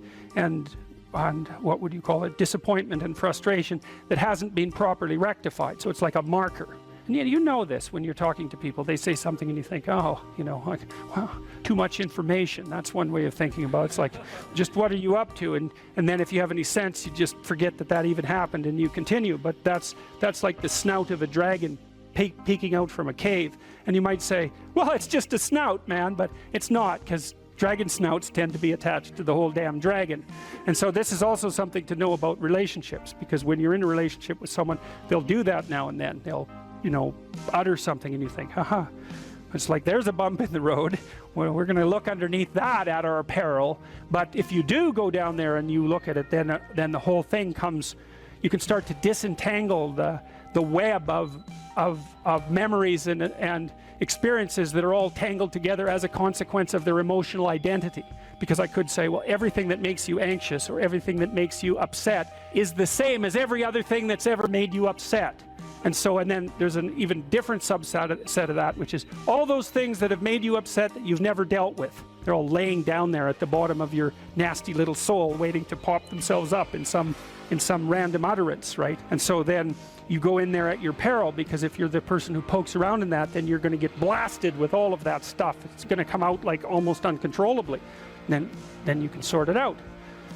what would you call it, disappointment and frustration that hasn't been properly rectified. So it's like a marker. And you know this when you're talking to people. They say something and you think, oh, you know, like, wow, too much information. That's one way of thinking about it. It's like, just what are you up to? And then if you have any sense, you just forget that even happened and you continue. But that's like the snout of a dragon peeking out from a cave. And you might say, well, it's just a snout, man. But it's not, because Dragon snouts tend to be attached to the whole damn dragon. And so this is also something to know about relationships, because when you're in a relationship with someone, they'll do that now and then. They'll, you know, utter something and you think, haha. It's like, there's a bump in the road. Well, we're going to look underneath that at our peril. But if you do go down there and you look at it, then the whole thing comes, you can start to disentangle the web of memories and experiences that are all tangled together as a consequence of their emotional identity. Because I could say, well, everything that makes you anxious or everything that makes you upset is the same as every other thing that's ever made you upset. And so, and then there's an even different subset of that, which is all those things that have made you upset that you've never dealt with. They're all laying down there at the bottom of your nasty little soul, waiting to pop themselves up in some random utterance, right? And so then you go in there at your peril, because if you're the person who pokes around in that, then you're going to get blasted with all of that stuff. It's going to come out like almost uncontrollably. Then you can sort it out.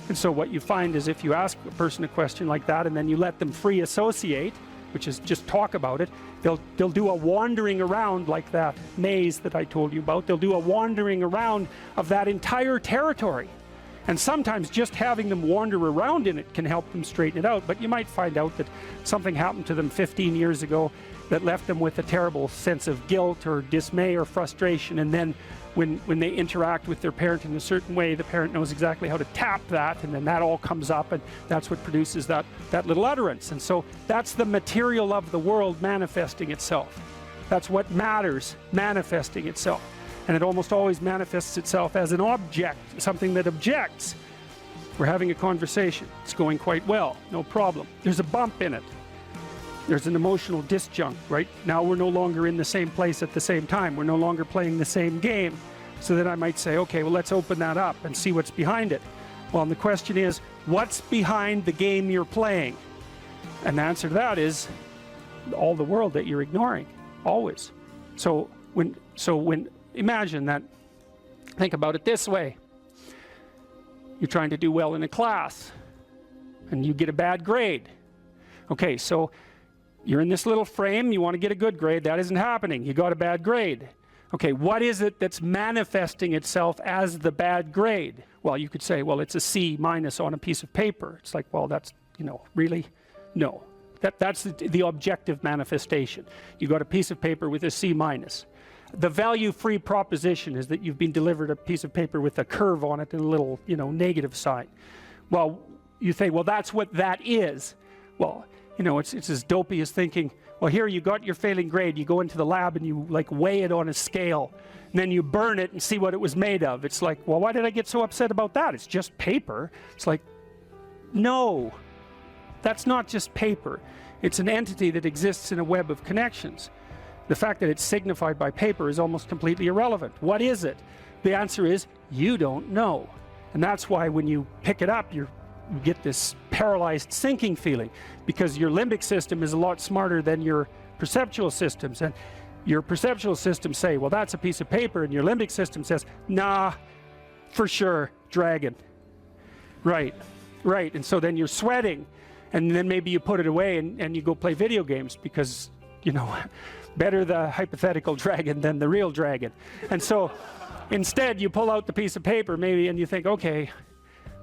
And so what you find is if you ask a person a question like that and then you let them free associate, which is just talk about it, they'll do a wandering around like that maze that I told you about. They'll do a wandering around of that entire territory. And sometimes just having them wander around in it can help them straighten it out. But you might find out that something happened to them 15 years ago that left them with a terrible sense of guilt or dismay or frustration. And then when they interact with their parent in a certain way, the parent knows exactly how to tap that, and then that all comes up, and that's what produces that little utterance. And so that's the material of the world manifesting itself. That's what matters manifesting itself. And it almost always manifests itself as an object, something that objects. We're having a conversation. It's going quite well, no problem. There's a bump in it. There's an emotional disjunct, right? Now we're no longer in the same place at the same time. We're no longer playing the same game. So then I might say, okay, well, let's open that up and see what's behind it. Well, and the question is, what's behind the game you're playing? And the answer to that is all the world that you're ignoring, always. So when imagine that, think about it this way. You're trying to do well in a class and you get a bad grade. Okay, so you're in this little frame, you want to get a good grade, that isn't happening, you got a bad grade. Okay, what is it that's manifesting itself as the bad grade? Well, you could say, well, it's a C- on a piece of paper. It's like, well, that's, you know, really? No. That's the objective manifestation. You got a piece of paper with a C-. The value-free proposition is that you've been delivered a piece of paper with a curve on it and a little, you know, negative sign. Well, you think, well, that's what that is. Well, you know, it's as dopey as thinking, well, here you got your failing grade, you go into the lab and you like weigh it on a scale, and then you burn it and see what it was made of. It's like, well, why did I get so upset about that? It's just paper. It's like, no, that's not just paper. It's an entity that exists in a web of connections. The fact that it's signified by paper is almost completely irrelevant. What is it? The answer is, you don't know. And that's why when you pick it up, you get this paralyzed sinking feeling, because your limbic system is a lot smarter than your perceptual systems. And your perceptual systems say, well, that's a piece of paper, and your limbic system says, nah, for sure, dragon. Right. And so then you're sweating, and then maybe you put it away and you go play video games, because, you know, better the hypothetical dragon than the real dragon. And so instead you pull out the piece of paper maybe and you think, okay,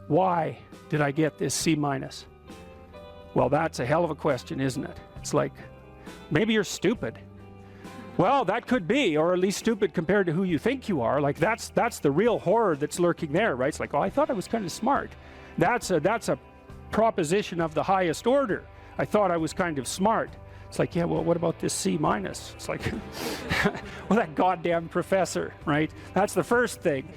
why did I get this C-? Well, that's a hell of a question, isn't it? It's like, maybe you're stupid. Well, that could be, or at least stupid compared to who you think you are. Like that's the real horror that's lurking there, right? It's like, oh, I thought I was kind of smart. That's a proposition of the highest order. I thought I was kind of smart. It's like, yeah, well, what about this C-? It's like, well, that goddamn professor, right? That's the first thing.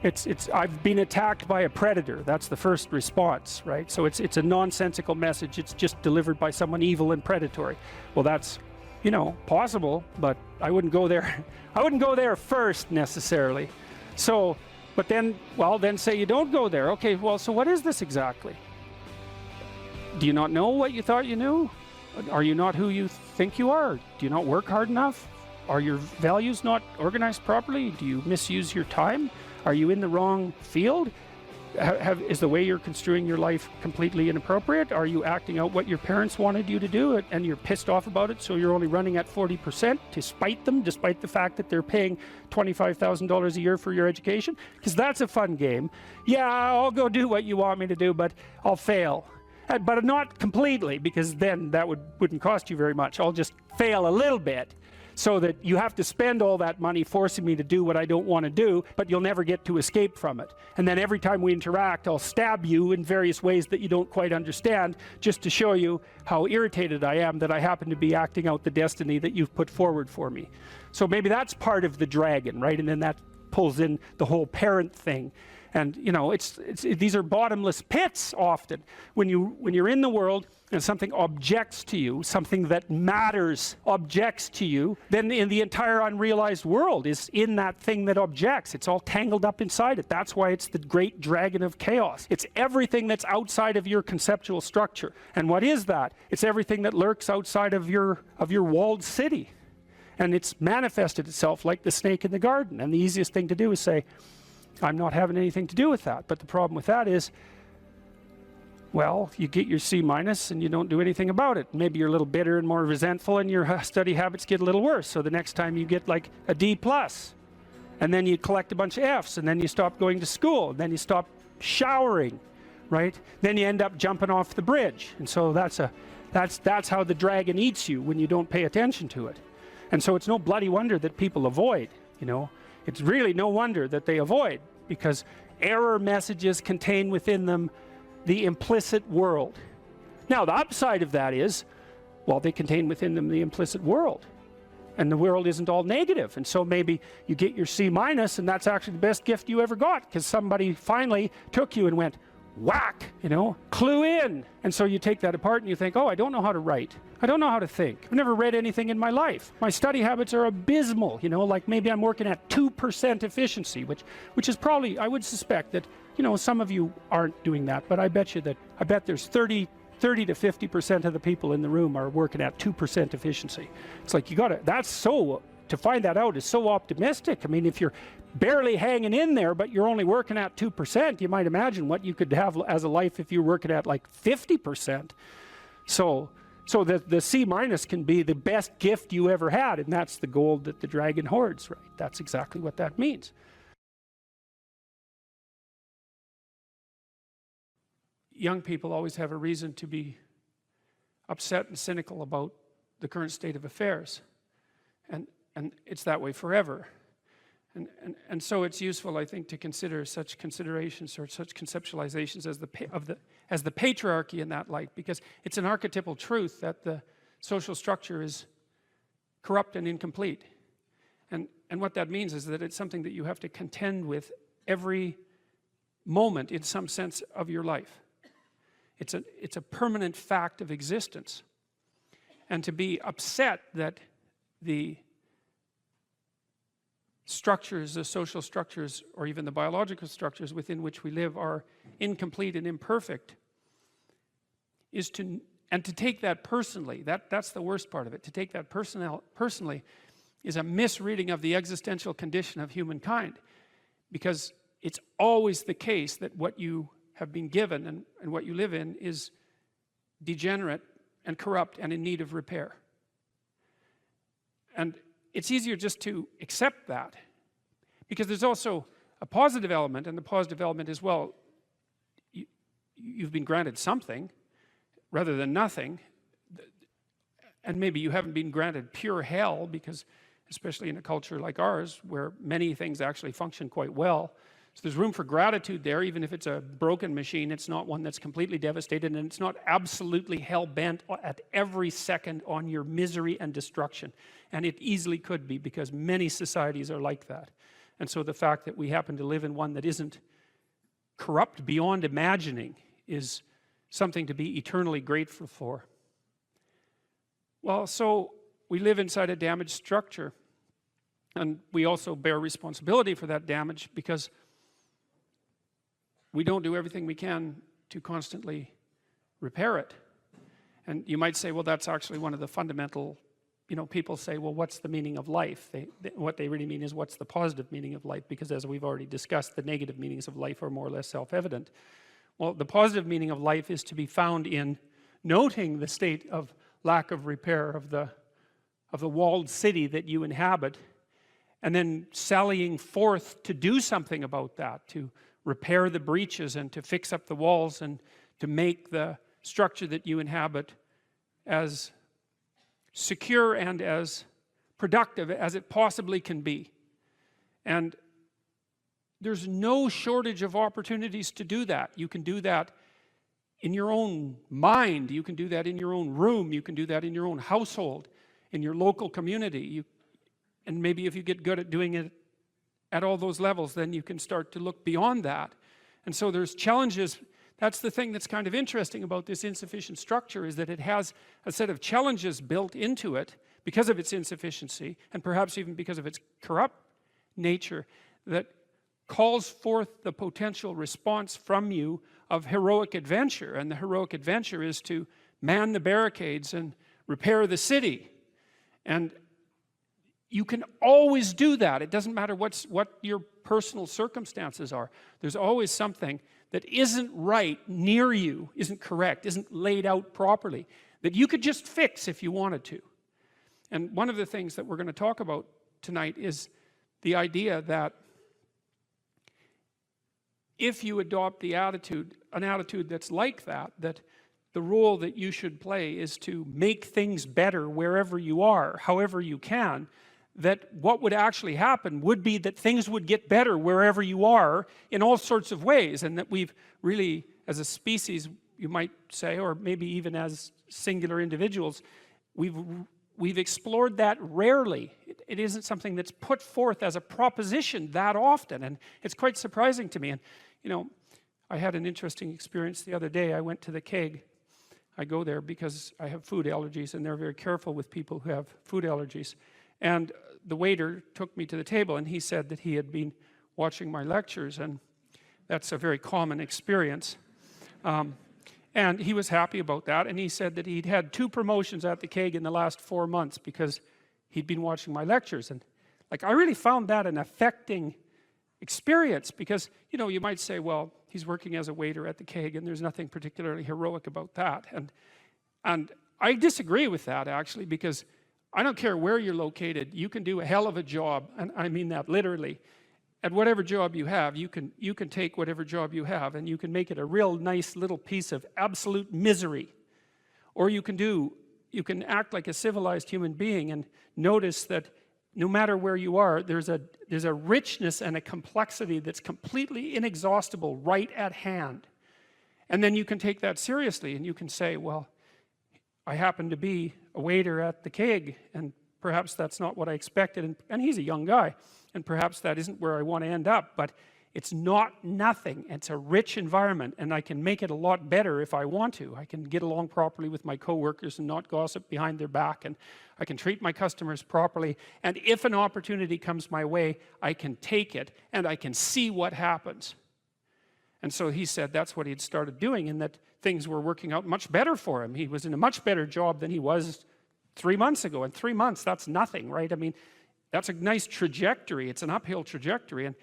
It's I've been attacked by a predator. That's the first response, right? So it's a nonsensical message. It's just delivered by someone evil and predatory. Well, that's, you know, possible, but I wouldn't go there. I wouldn't go there first necessarily. So, but then, well, then say you don't go there. Okay, well, so what is this exactly? Do you not know what you thought you knew? Are you not who you think you are? Do you not work hard enough? Are your values not organized properly? Do you misuse your time? Are you in the wrong field? Is the way you're construing your life completely inappropriate? Are you acting out what your parents wanted you to do and you're pissed off about it, so you're only running at 40% to spite them, despite the fact that they're paying $25,000 a year for your education? Because that's a fun game. Yeah, I'll go do what you want me to do, but I'll fail. But not completely, because then that wouldn't cost you very much. I'll just fail a little bit, so that you have to spend all that money forcing me to do what I don't want to do, but you'll never get to escape from it. And then every time we interact, I'll stab you in various ways that you don't quite understand, just to show you how irritated I am that I happen to be acting out the destiny that you've put forward for me. So maybe that's part of the dragon, right? And then that pulls in the whole parent thing. And you know, these are bottomless pits often. When you're in the world and something objects to you, something that matters objects to you, then in the entire unrealized world is in that thing that objects. It's all tangled up inside it. That's why it's the great dragon of chaos. It's everything that's outside of your conceptual structure. And what is that? It's everything that lurks outside of your walled city. And it's manifested itself like the snake in the garden. And the easiest thing to do is say, I'm not having anything to do with that. But the problem with that is, well, you get your C- and you don't do anything about it. Maybe you're a little bitter and more resentful, and your study habits get a little worse. So the next time you get like a D+, and then you collect a bunch of Fs, and then you stop going to school, and then you stop showering, right? Then you end up jumping off the bridge. And so that's how the dragon eats you when you don't pay attention to it. And so it's no bloody wonder that people avoid, you know. It's really no wonder that they avoid, because error messages contain within them the implicit world. Now, the upside of that is, well, they contain within them the implicit world. And the world isn't all negative. And so maybe you get your C-, and that's actually the best gift you ever got, because somebody finally took you and went, whack, you know, clue in. And so you take that apart and you think, oh, I don't know how to write. I don't know how to think. I've never read anything in my life. My study habits are abysmal, you know, like maybe I'm working at 2% efficiency, which is probably, I would suspect that, you know, some of you aren't doing that, but I bet there's 30 to 50% of the people in the room are working at 2% efficiency. It's like, to find that out is so optimistic. I mean, if you're barely hanging in there, but you're only working at 2%, you might imagine what you could have as a life if you're working at like 50%. So the C- can be the best gift you ever had, and that's the gold that the dragon hoards, right? That's exactly what that means. Young people always have a reason to be upset and cynical about the current state of affairs. And it's that way forever. And so it's useful, I think, to consider such considerations or such conceptualizations as the patriarchy in that light, because it's an archetypal truth that the social structure is corrupt and incomplete. And what that means is that it's something that you have to contend with every moment in some sense of your life. It's a permanent fact of existence. And to be upset that the structures, the social structures, or even the biological structures within which we live are incomplete and imperfect, to take that personally, that's the worst part of it. To take that personally is a misreading of the existential condition of humankind, because it's always the case that what you have been given and what you live in is degenerate and corrupt and in need of repair. And it's easier just to accept that, because there's also a positive element, and the positive element is, well, you've been granted something rather than nothing, and maybe you haven't been granted pure hell, because especially in a culture like ours where many things actually function quite well, so there's room for gratitude there. Even if it's a broken machine, it's not one that's completely devastated, and it's not absolutely hell-bent at every second on your misery and destruction. And it easily could be, because many societies are like that. And so the fact that we happen to live in one that isn't corrupt beyond imagining is something to be eternally grateful for. Well, so we live inside a damaged structure, and we also bear responsibility for that damage, because we don't do everything we can to constantly repair it. And you might say, well, that's actually one of the fundamental people say, well, what's the meaning of life? What they really mean is, what's the positive meaning of life? Because as we've already discussed, the negative meanings of life are more or less self-evident. Well, the positive meaning of life is to be found in noting the state of lack of repair of the walled city that you inhabit, and then sallying forth to do something about that, to repair the breaches and to fix up the walls and to make the structure that you inhabit as secure and as productive as it possibly can be. And there's no shortage of opportunities to do that. You can do that in your own mind, you can do that in your own room, you can do that in your own household, in your local community. And maybe if you get good at doing it at all those levels, then you can start to look beyond that. And so there's challenges. That's the thing that's kind of interesting about this insufficient structure, is that it has a set of challenges built into it because of its insufficiency, and perhaps even because of its corrupt nature, that calls forth the potential response from you of heroic adventure. And the heroic adventure is to man the barricades and repair the city. And you can always do that. It doesn't matter what your personal circumstances are. There's always something that isn't right near you, isn't correct, isn't laid out properly, that you could just fix if you wanted to. And one of the things that we're going to talk about tonight is the idea that if you adopt the attitude, an attitude that's like that the role that you should play is to make things better wherever you are, however you can, that what would actually happen would be that things would get better wherever you are in all sorts of ways, and that we've really, as a species, you might say, or maybe even as singular individuals, we've explored that rarely. It isn't something that's put forth as a proposition that often, and it's quite surprising to me. And I had an interesting experience the other day. I went to the keg. I go there because I have food allergies, and they're very careful with people who have food allergies. And the waiter took me to the table, and he said that he had been watching my lectures, and that's a very common experience. And he was happy about that, and he said that he'd had 2 promotions at the keg in the last 4 months because he'd been watching my lectures. And I really found that an affecting experience, because you might say, well, he's working as a waiter at the keg and there's nothing particularly heroic about that. And I disagree with that, actually, because I don't care where you're located, you can do a hell of a job, and I mean that literally. At whatever job you have, you can take whatever job you have and you can make it a real nice little piece of absolute misery. Or you can act like a civilized human being and notice that no matter where you are, there's a richness and a complexity that's completely inexhaustible right at hand. And then you can take that seriously, and you can say, well, I happen to be a waiter at the keg, and perhaps that's not what I expected, and he's a young guy, and perhaps that isn't where I want to end up, but it's not nothing. It's a rich environment, and I can make it a lot better if I want to. I can get along properly with my coworkers and not gossip behind their back, and I can treat my customers properly, and if an opportunity comes my way, I can take it, and I can see what happens. And so he said that's what he'd started doing, and that things were working out much better for him. He was in a much better job than he was 3 months ago, and 3 months, that's nothing, right? I mean, that's a nice trajectory. It's an uphill trajectory, and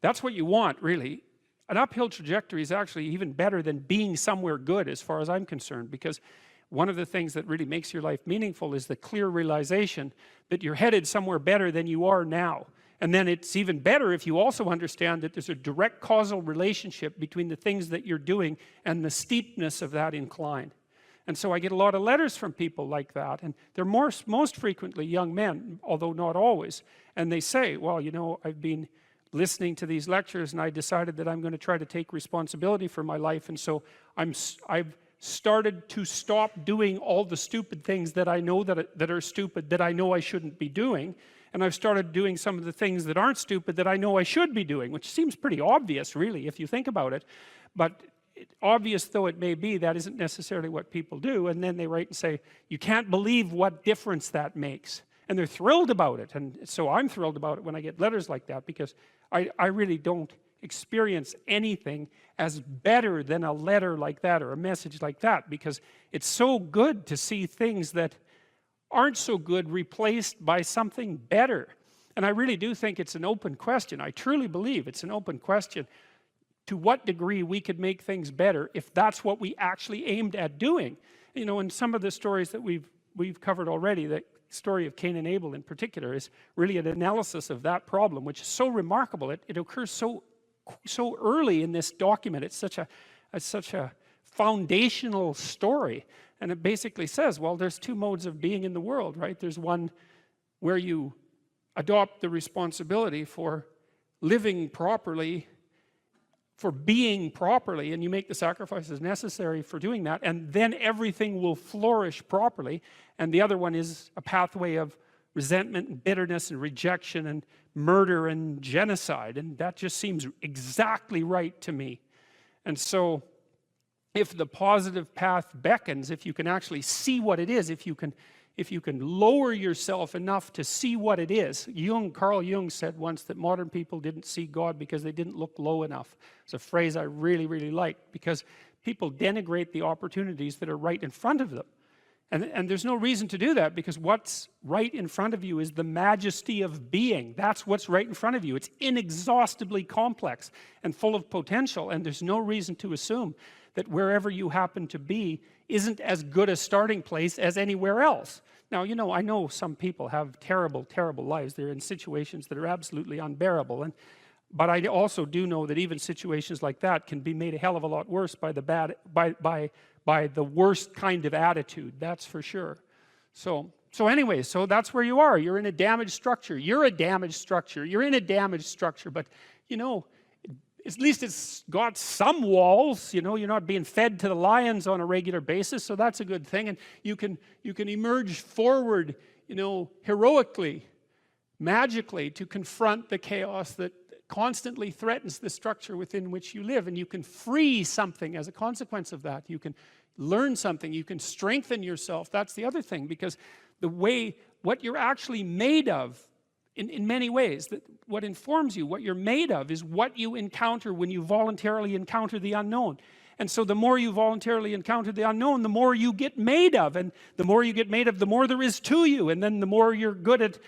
that's what you want, really. An uphill trajectory is actually even better than being somewhere good, as far as I'm concerned, because one of the things that really makes your life meaningful is the clear realization that you're headed somewhere better than you are now. And then it's even better if you also understand that there's a direct causal relationship between the things that you're doing and the steepness of that incline. And so I get a lot of letters from people like that, and they're most frequently young men, although not always. And they say, well, I've been listening to these lectures, and I decided that I'm going to try to take responsibility for my life, and so I've started to stop doing all the stupid things that I know that are stupid, that I know I shouldn't be doing, and I've started doing some of the things that aren't stupid that I know I should be doing, which seems pretty obvious, really, if you think about it. But obvious though it may be, that isn't necessarily what people do. And then they write and say, you can't believe what difference that makes. And they're thrilled about it. And so I'm thrilled about it when I get letters like that, because I really don't experience anything as better than a letter like that or a message like that, because it's so good to see things that aren't so good replaced by something better? And I really do think it's an open question. I truly believe it's an open question to what degree we could make things better if that's what we actually aimed at doing. You know, in some of the stories that we've covered already, the story of Cain and Abel in particular is really an analysis of that problem, which is so remarkable. It occurs so early in this document. It's such a foundational story, and it basically says, well, there's two modes of being in the world, right? There's one where you adopt the responsibility for living properly, for being properly, and you make the sacrifices necessary for doing that, and then everything will flourish properly. And the other one is a pathway of resentment and bitterness and rejection and murder and genocide, and that just seems exactly right to me. And so if the positive path beckons, if you can actually see what it is, if you can lower yourself enough to see what it is. Carl Jung said once that modern people didn't see God because they didn't look low enough. It's a phrase I really, really like, because people denigrate the opportunities that are right in front of them. And there's no reason to do that, because what's right in front of you is the majesty of being. That's what's right in front of you. It's inexhaustibly complex and full of potential, and there's no reason to assume that wherever you happen to be isn't as good a starting place as anywhere else. Now, you know, I know some people have terrible, terrible lives. They're in situations that are absolutely unbearable. But I also do know that even situations like that can be made a hell of a lot worse by the worst kind of attitude. That's for sure. So anyway, so that's where you are. You're in a damaged structure. You're a damaged structure. You're in a damaged structure. But, you know, at least it's got some walls. You know, you're not being fed to the lions on a regular basis, so that's a good thing. And you can emerge forward, you know, heroically, magically, to confront the chaos that constantly threatens the structure within which you live, and you can free something as a consequence of that. You can learn something. You can strengthen yourself. That's the other thing, because what you're actually made of, in many ways, that what informs you, what you're made of, is what you encounter when you voluntarily encounter the unknown. And so the more you voluntarily encounter the unknown, the more you get made of, and the more you get made of, the more there is to you, and then the more you're good at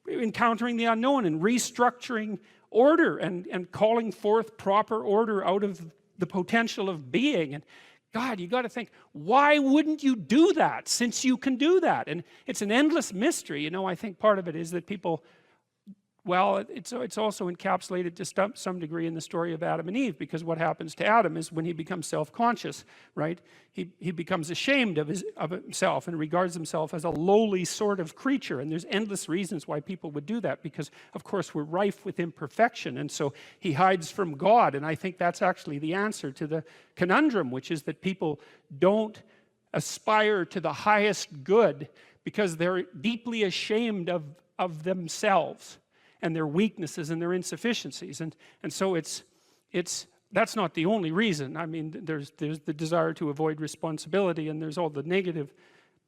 encountering the unknown and restructuring order and calling forth proper order out of the potential of being. And God, you got to think, why wouldn't you do that, since you can do that? And it's an endless mystery. You know, I think part of it is that people, well, it's also encapsulated to some degree in the story of Adam and Eve, because what happens to Adam is when he becomes self-conscious, right? He becomes ashamed of himself and regards himself as a lowly sort of creature. And there's endless reasons why people would do that, because, of course, we're rife with imperfection. And so he hides from God. And I think that's actually the answer to the conundrum, which is that people don't aspire to the highest good because they're deeply ashamed of themselves and their weaknesses and their insufficiencies. And so that's not the only reason. I mean, there's the desire to avoid responsibility, and there's all the negative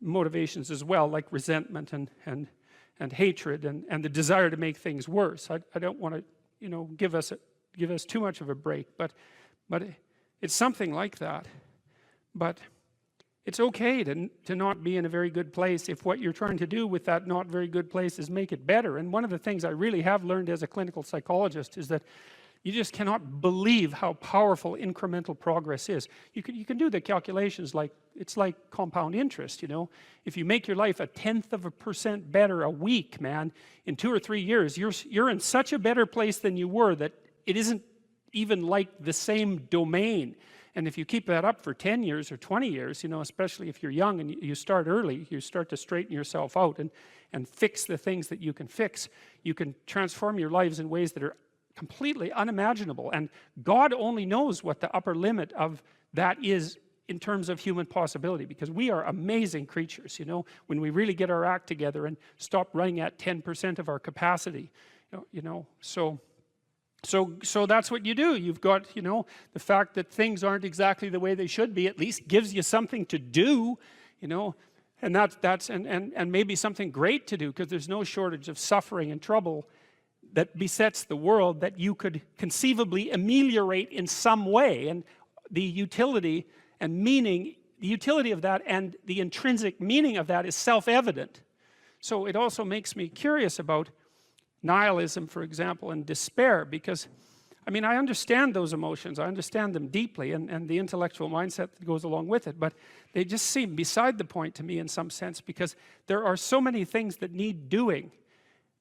motivations as well, like resentment and hatred and the desire to make things worse. I don't want to, you know, give us too much of a break, but it's something like that. But it's okay to not be in a very good place if what you're trying to do with that not very good place is make it better. And one of the things I really have learned as a clinical psychologist is that you just cannot believe how powerful incremental progress is. You can do the calculations like, it's like compound interest, you know. If you make your life 0.1% better a week, man, in 2 or 3 years, you're in such a better place than you were that it isn't even like the same domain. And if you keep that up for 10 years or 20 years, you know, especially if you're young and you start early, you start to straighten yourself out and fix the things that you can fix. You can transform your lives in ways that are completely unimaginable. And God only knows what the upper limit of that is in terms of human possibility, because we are amazing creatures, you know, when we really get our act together and stop running at 10% of our capacity, you know. So that's what you do. You've got, you know, the fact that things aren't exactly the way they should be at least gives you something to do, you know, and that's maybe something great to do, because there's no shortage of suffering and trouble that besets the world that you could conceivably ameliorate in some way. And the utility and meaning, the utility of that and the intrinsic meaning of that is self-evident. So it also makes me curious about nihilism, for example, and despair, because I mean, I understand those emotions, I understand them deeply, and the intellectual mindset that goes along with it, but they just seem beside the point to me in some sense, because there are so many things that need doing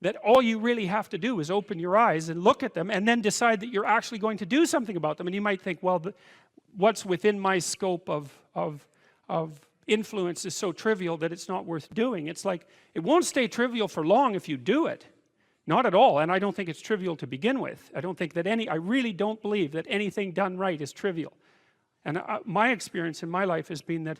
that all you really have to do is open your eyes and look at them and then decide that you're actually going to do something about them. And you might think, well, what's within my scope of influence is so trivial that it's not worth doing. It's like, it won't stay trivial for long if you do it. Not at all. And I don't think it's trivial to begin with. I don't think that I really don't believe that anything done right is trivial. And my experience in my life has been that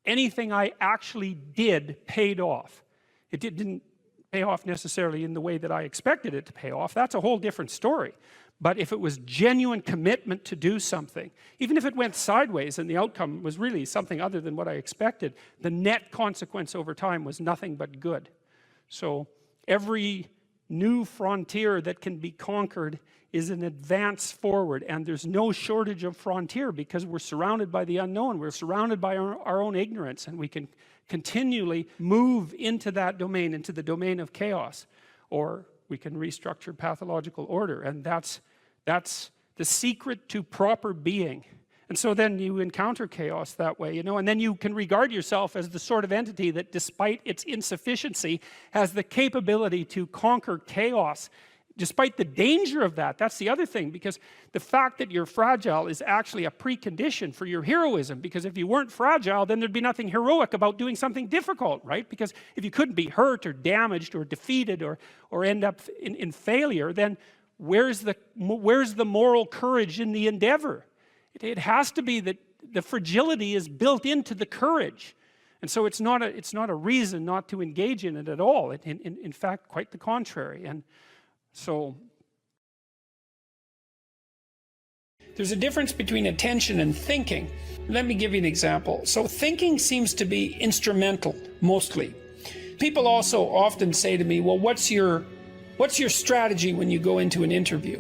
anything I actually did paid off. It didn't pay off necessarily in the way that I expected it to pay off. That's a whole different story. But if it was genuine commitment to do something, even if it went sideways and the outcome was really something other than what I expected, the net consequence over time was nothing but good. So every new frontier that can be conquered is an advance forward, and there's no shortage of frontier because we're surrounded by the unknown, we're surrounded by our own ignorance, and we can continually move into that domain, into the domain of chaos, or we can restructure pathological order. And that's the secret to proper being. And so then you encounter chaos that way, you know, and then you can regard yourself as the sort of entity that, despite its insufficiency, has the capability to conquer chaos, despite the danger of that. That's the other thing, because the fact that you're fragile is actually a precondition for your heroism, because if you weren't fragile, then there'd be nothing heroic about doing something difficult, right? Because if you couldn't be hurt or damaged or defeated or end up in failure, then where's the moral courage in the endeavor? It has to be that the fragility is built into the courage. And so it's not a reason not to engage in it at all. In fact, quite the contrary. And so there's a difference between attention and thinking. Let me give you an example. So thinking seems to be instrumental, mostly. People also often say to me, well, what's your strategy when you go into an interview?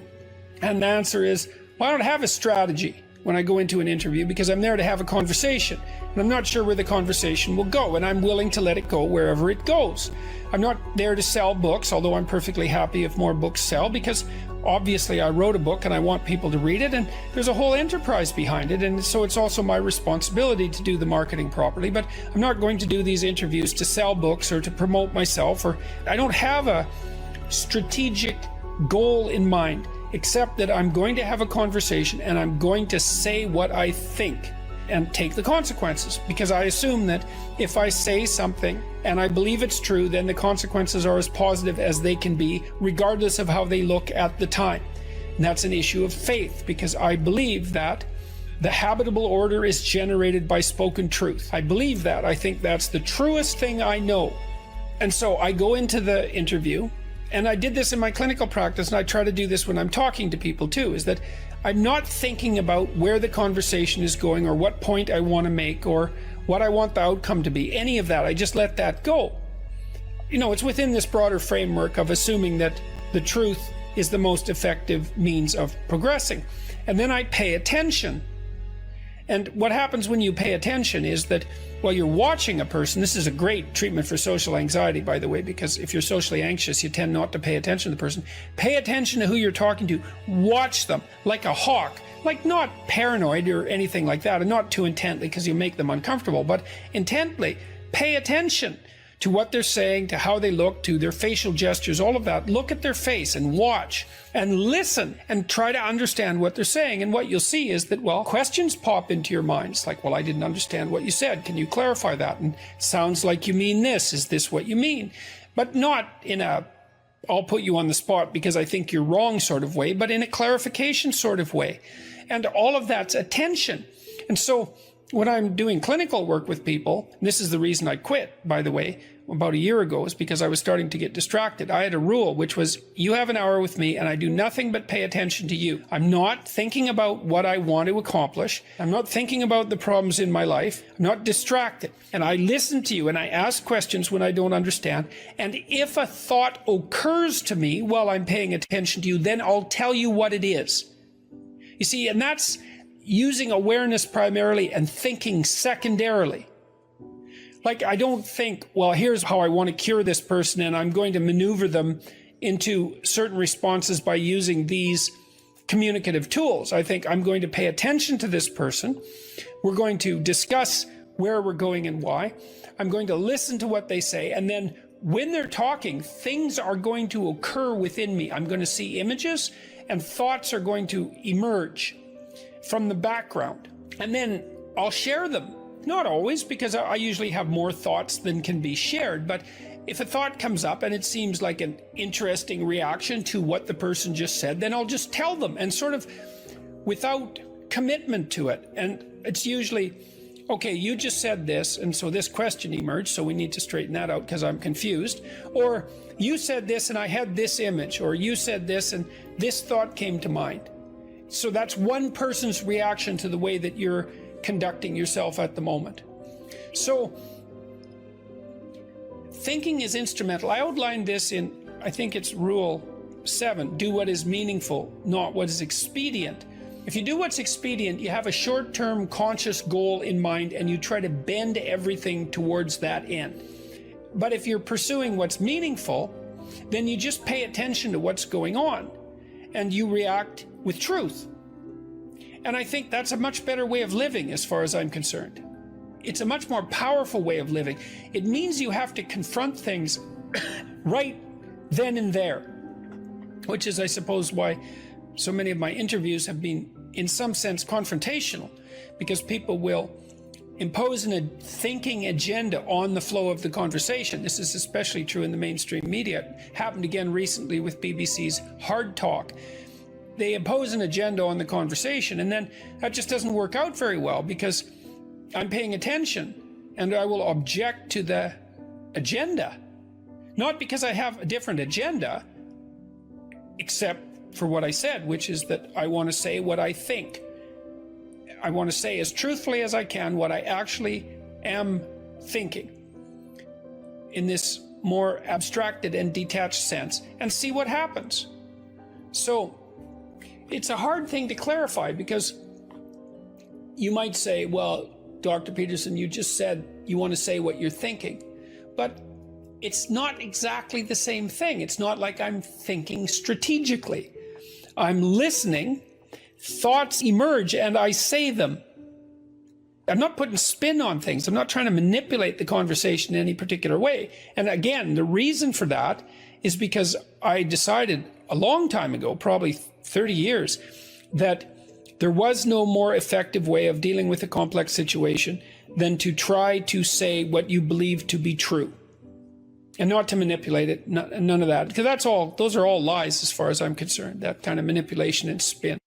And the answer is, well, I don't have a strategy when I go into an interview, because I'm there to have a conversation, and I'm not sure where the conversation will go, and I'm willing to let it go wherever it goes. I'm not there to sell books, although I'm perfectly happy if more books sell, because obviously I wrote a book and I want people to read it, and there's a whole enterprise behind it, and so it's also my responsibility to do the marketing properly. But I'm not going to do these interviews to sell books or to promote myself, or I don't have a strategic goal in mind, except that I'm going to have a conversation and I'm going to say what I think and take the consequences, because I assume that if I say something and I believe it's true, then the consequences are as positive as they can be, regardless of how they look at the time. And that's an issue of faith, because I believe that the habitable order is generated by spoken truth. I believe that. I think that's the truest thing I know. And so I go into the interview, and I did this in my clinical practice, and I try to do this when I'm talking to people too, is that I'm not thinking about where the conversation is going or what point I want to make or what I want the outcome to be. Any of that, I just let that go. You know, it's within this broader framework of assuming that the truth is the most effective means of progressing. And then I pay attention. And what happens when you pay attention is that while you're watching a person, this is a great treatment for social anxiety, by the way, because if you're socially anxious, you tend not to pay attention to the person. Pay attention to who you're talking to. Watch them like a hawk, like not paranoid or anything like that, and not too intently because you make them uncomfortable, but intently. Pay attention to what they're saying, to how they look, to their facial gestures, all of that. Look at their face and watch and listen and try to understand what they're saying. And what you'll see is that, well, questions pop into your mind. It's like, well, I didn't understand what you said. Can you clarify that? And sounds like you mean this. Is this what you mean? But not in a, I'll put you on the spot because I think you're wrong sort of way, but in a clarification sort of way. And all of that's attention. And so when I'm doing clinical work with people, and this is the reason I quit, by the way, about a year ago, is because I was starting to get distracted. I had a rule, which was, you have an hour with me and I do nothing but pay attention to you. I'm not thinking about what I want to accomplish. I'm not thinking about the problems in my life. I'm not distracted. And I listen to you and I ask questions when I don't understand. And if a thought occurs to me while I'm paying attention to you, then I'll tell you what it is. You see, and that's using awareness primarily and thinking secondarily. Like, I don't think, well, here's how I want to cure this person, and I'm going to maneuver them into certain responses by using these communicative tools. I think I'm going to pay attention to this person. We're going to discuss where we're going and why. I'm going to listen to what they say, and then when they're talking, things are going to occur within me. I'm going to see images, and thoughts are going to emerge from the background. And then I'll share them. Not always, because I usually have more thoughts than can be shared, but if a thought comes up and it seems like an interesting reaction to what the person just said, then I'll just tell them, and sort of without commitment to it. And it's usually, okay, you just said this, and so this question emerged, so we need to straighten that out because I'm confused. Or you said this and I had this image, or you said this and this thought came to mind. So that's one person's reaction to the way that you're conducting yourself at the moment. So thinking is instrumental. I outlined this in, I think it's Rule 7, do what is meaningful, not what is expedient. If you do what's expedient, you have a short-term conscious goal in mind and you try to bend everything towards that end. But if you're pursuing what's meaningful, then you just pay attention to what's going on and you react with truth. And I think that's a much better way of living as far as I'm concerned. It's a much more powerful way of living. It means you have to confront things right then and there, which is, I suppose, why so many of my interviews have been, in some sense, confrontational, because people will impose a thinking agenda on the flow of the conversation. This is especially true in the mainstream media. It happened again recently with BBC's Hard Talk. They impose an agenda on the conversation, and then that just doesn't work out very well, because I'm paying attention and I will object to the agenda. Not because I have a different agenda, except for what I said, which is that I want to say what I think. I want to say as truthfully as I can what I actually am thinking in this more abstracted and detached sense, and see what happens. So it's a hard thing to clarify, because you might say, well, Dr. Peterson, you just said you want to say what you're thinking. But it's not exactly the same thing. It's not like I'm thinking strategically. I'm listening, thoughts emerge, and I say them. I'm not putting spin on things. I'm not trying to manipulate the conversation in any particular way. And again, the reason for that is because I decided a long time ago, probably 30 years, that there was no more effective way of dealing with a complex situation than to try to say what you believe to be true, and not to manipulate it, none of that, because those are all lies as far as I'm concerned, that kind of manipulation and spin.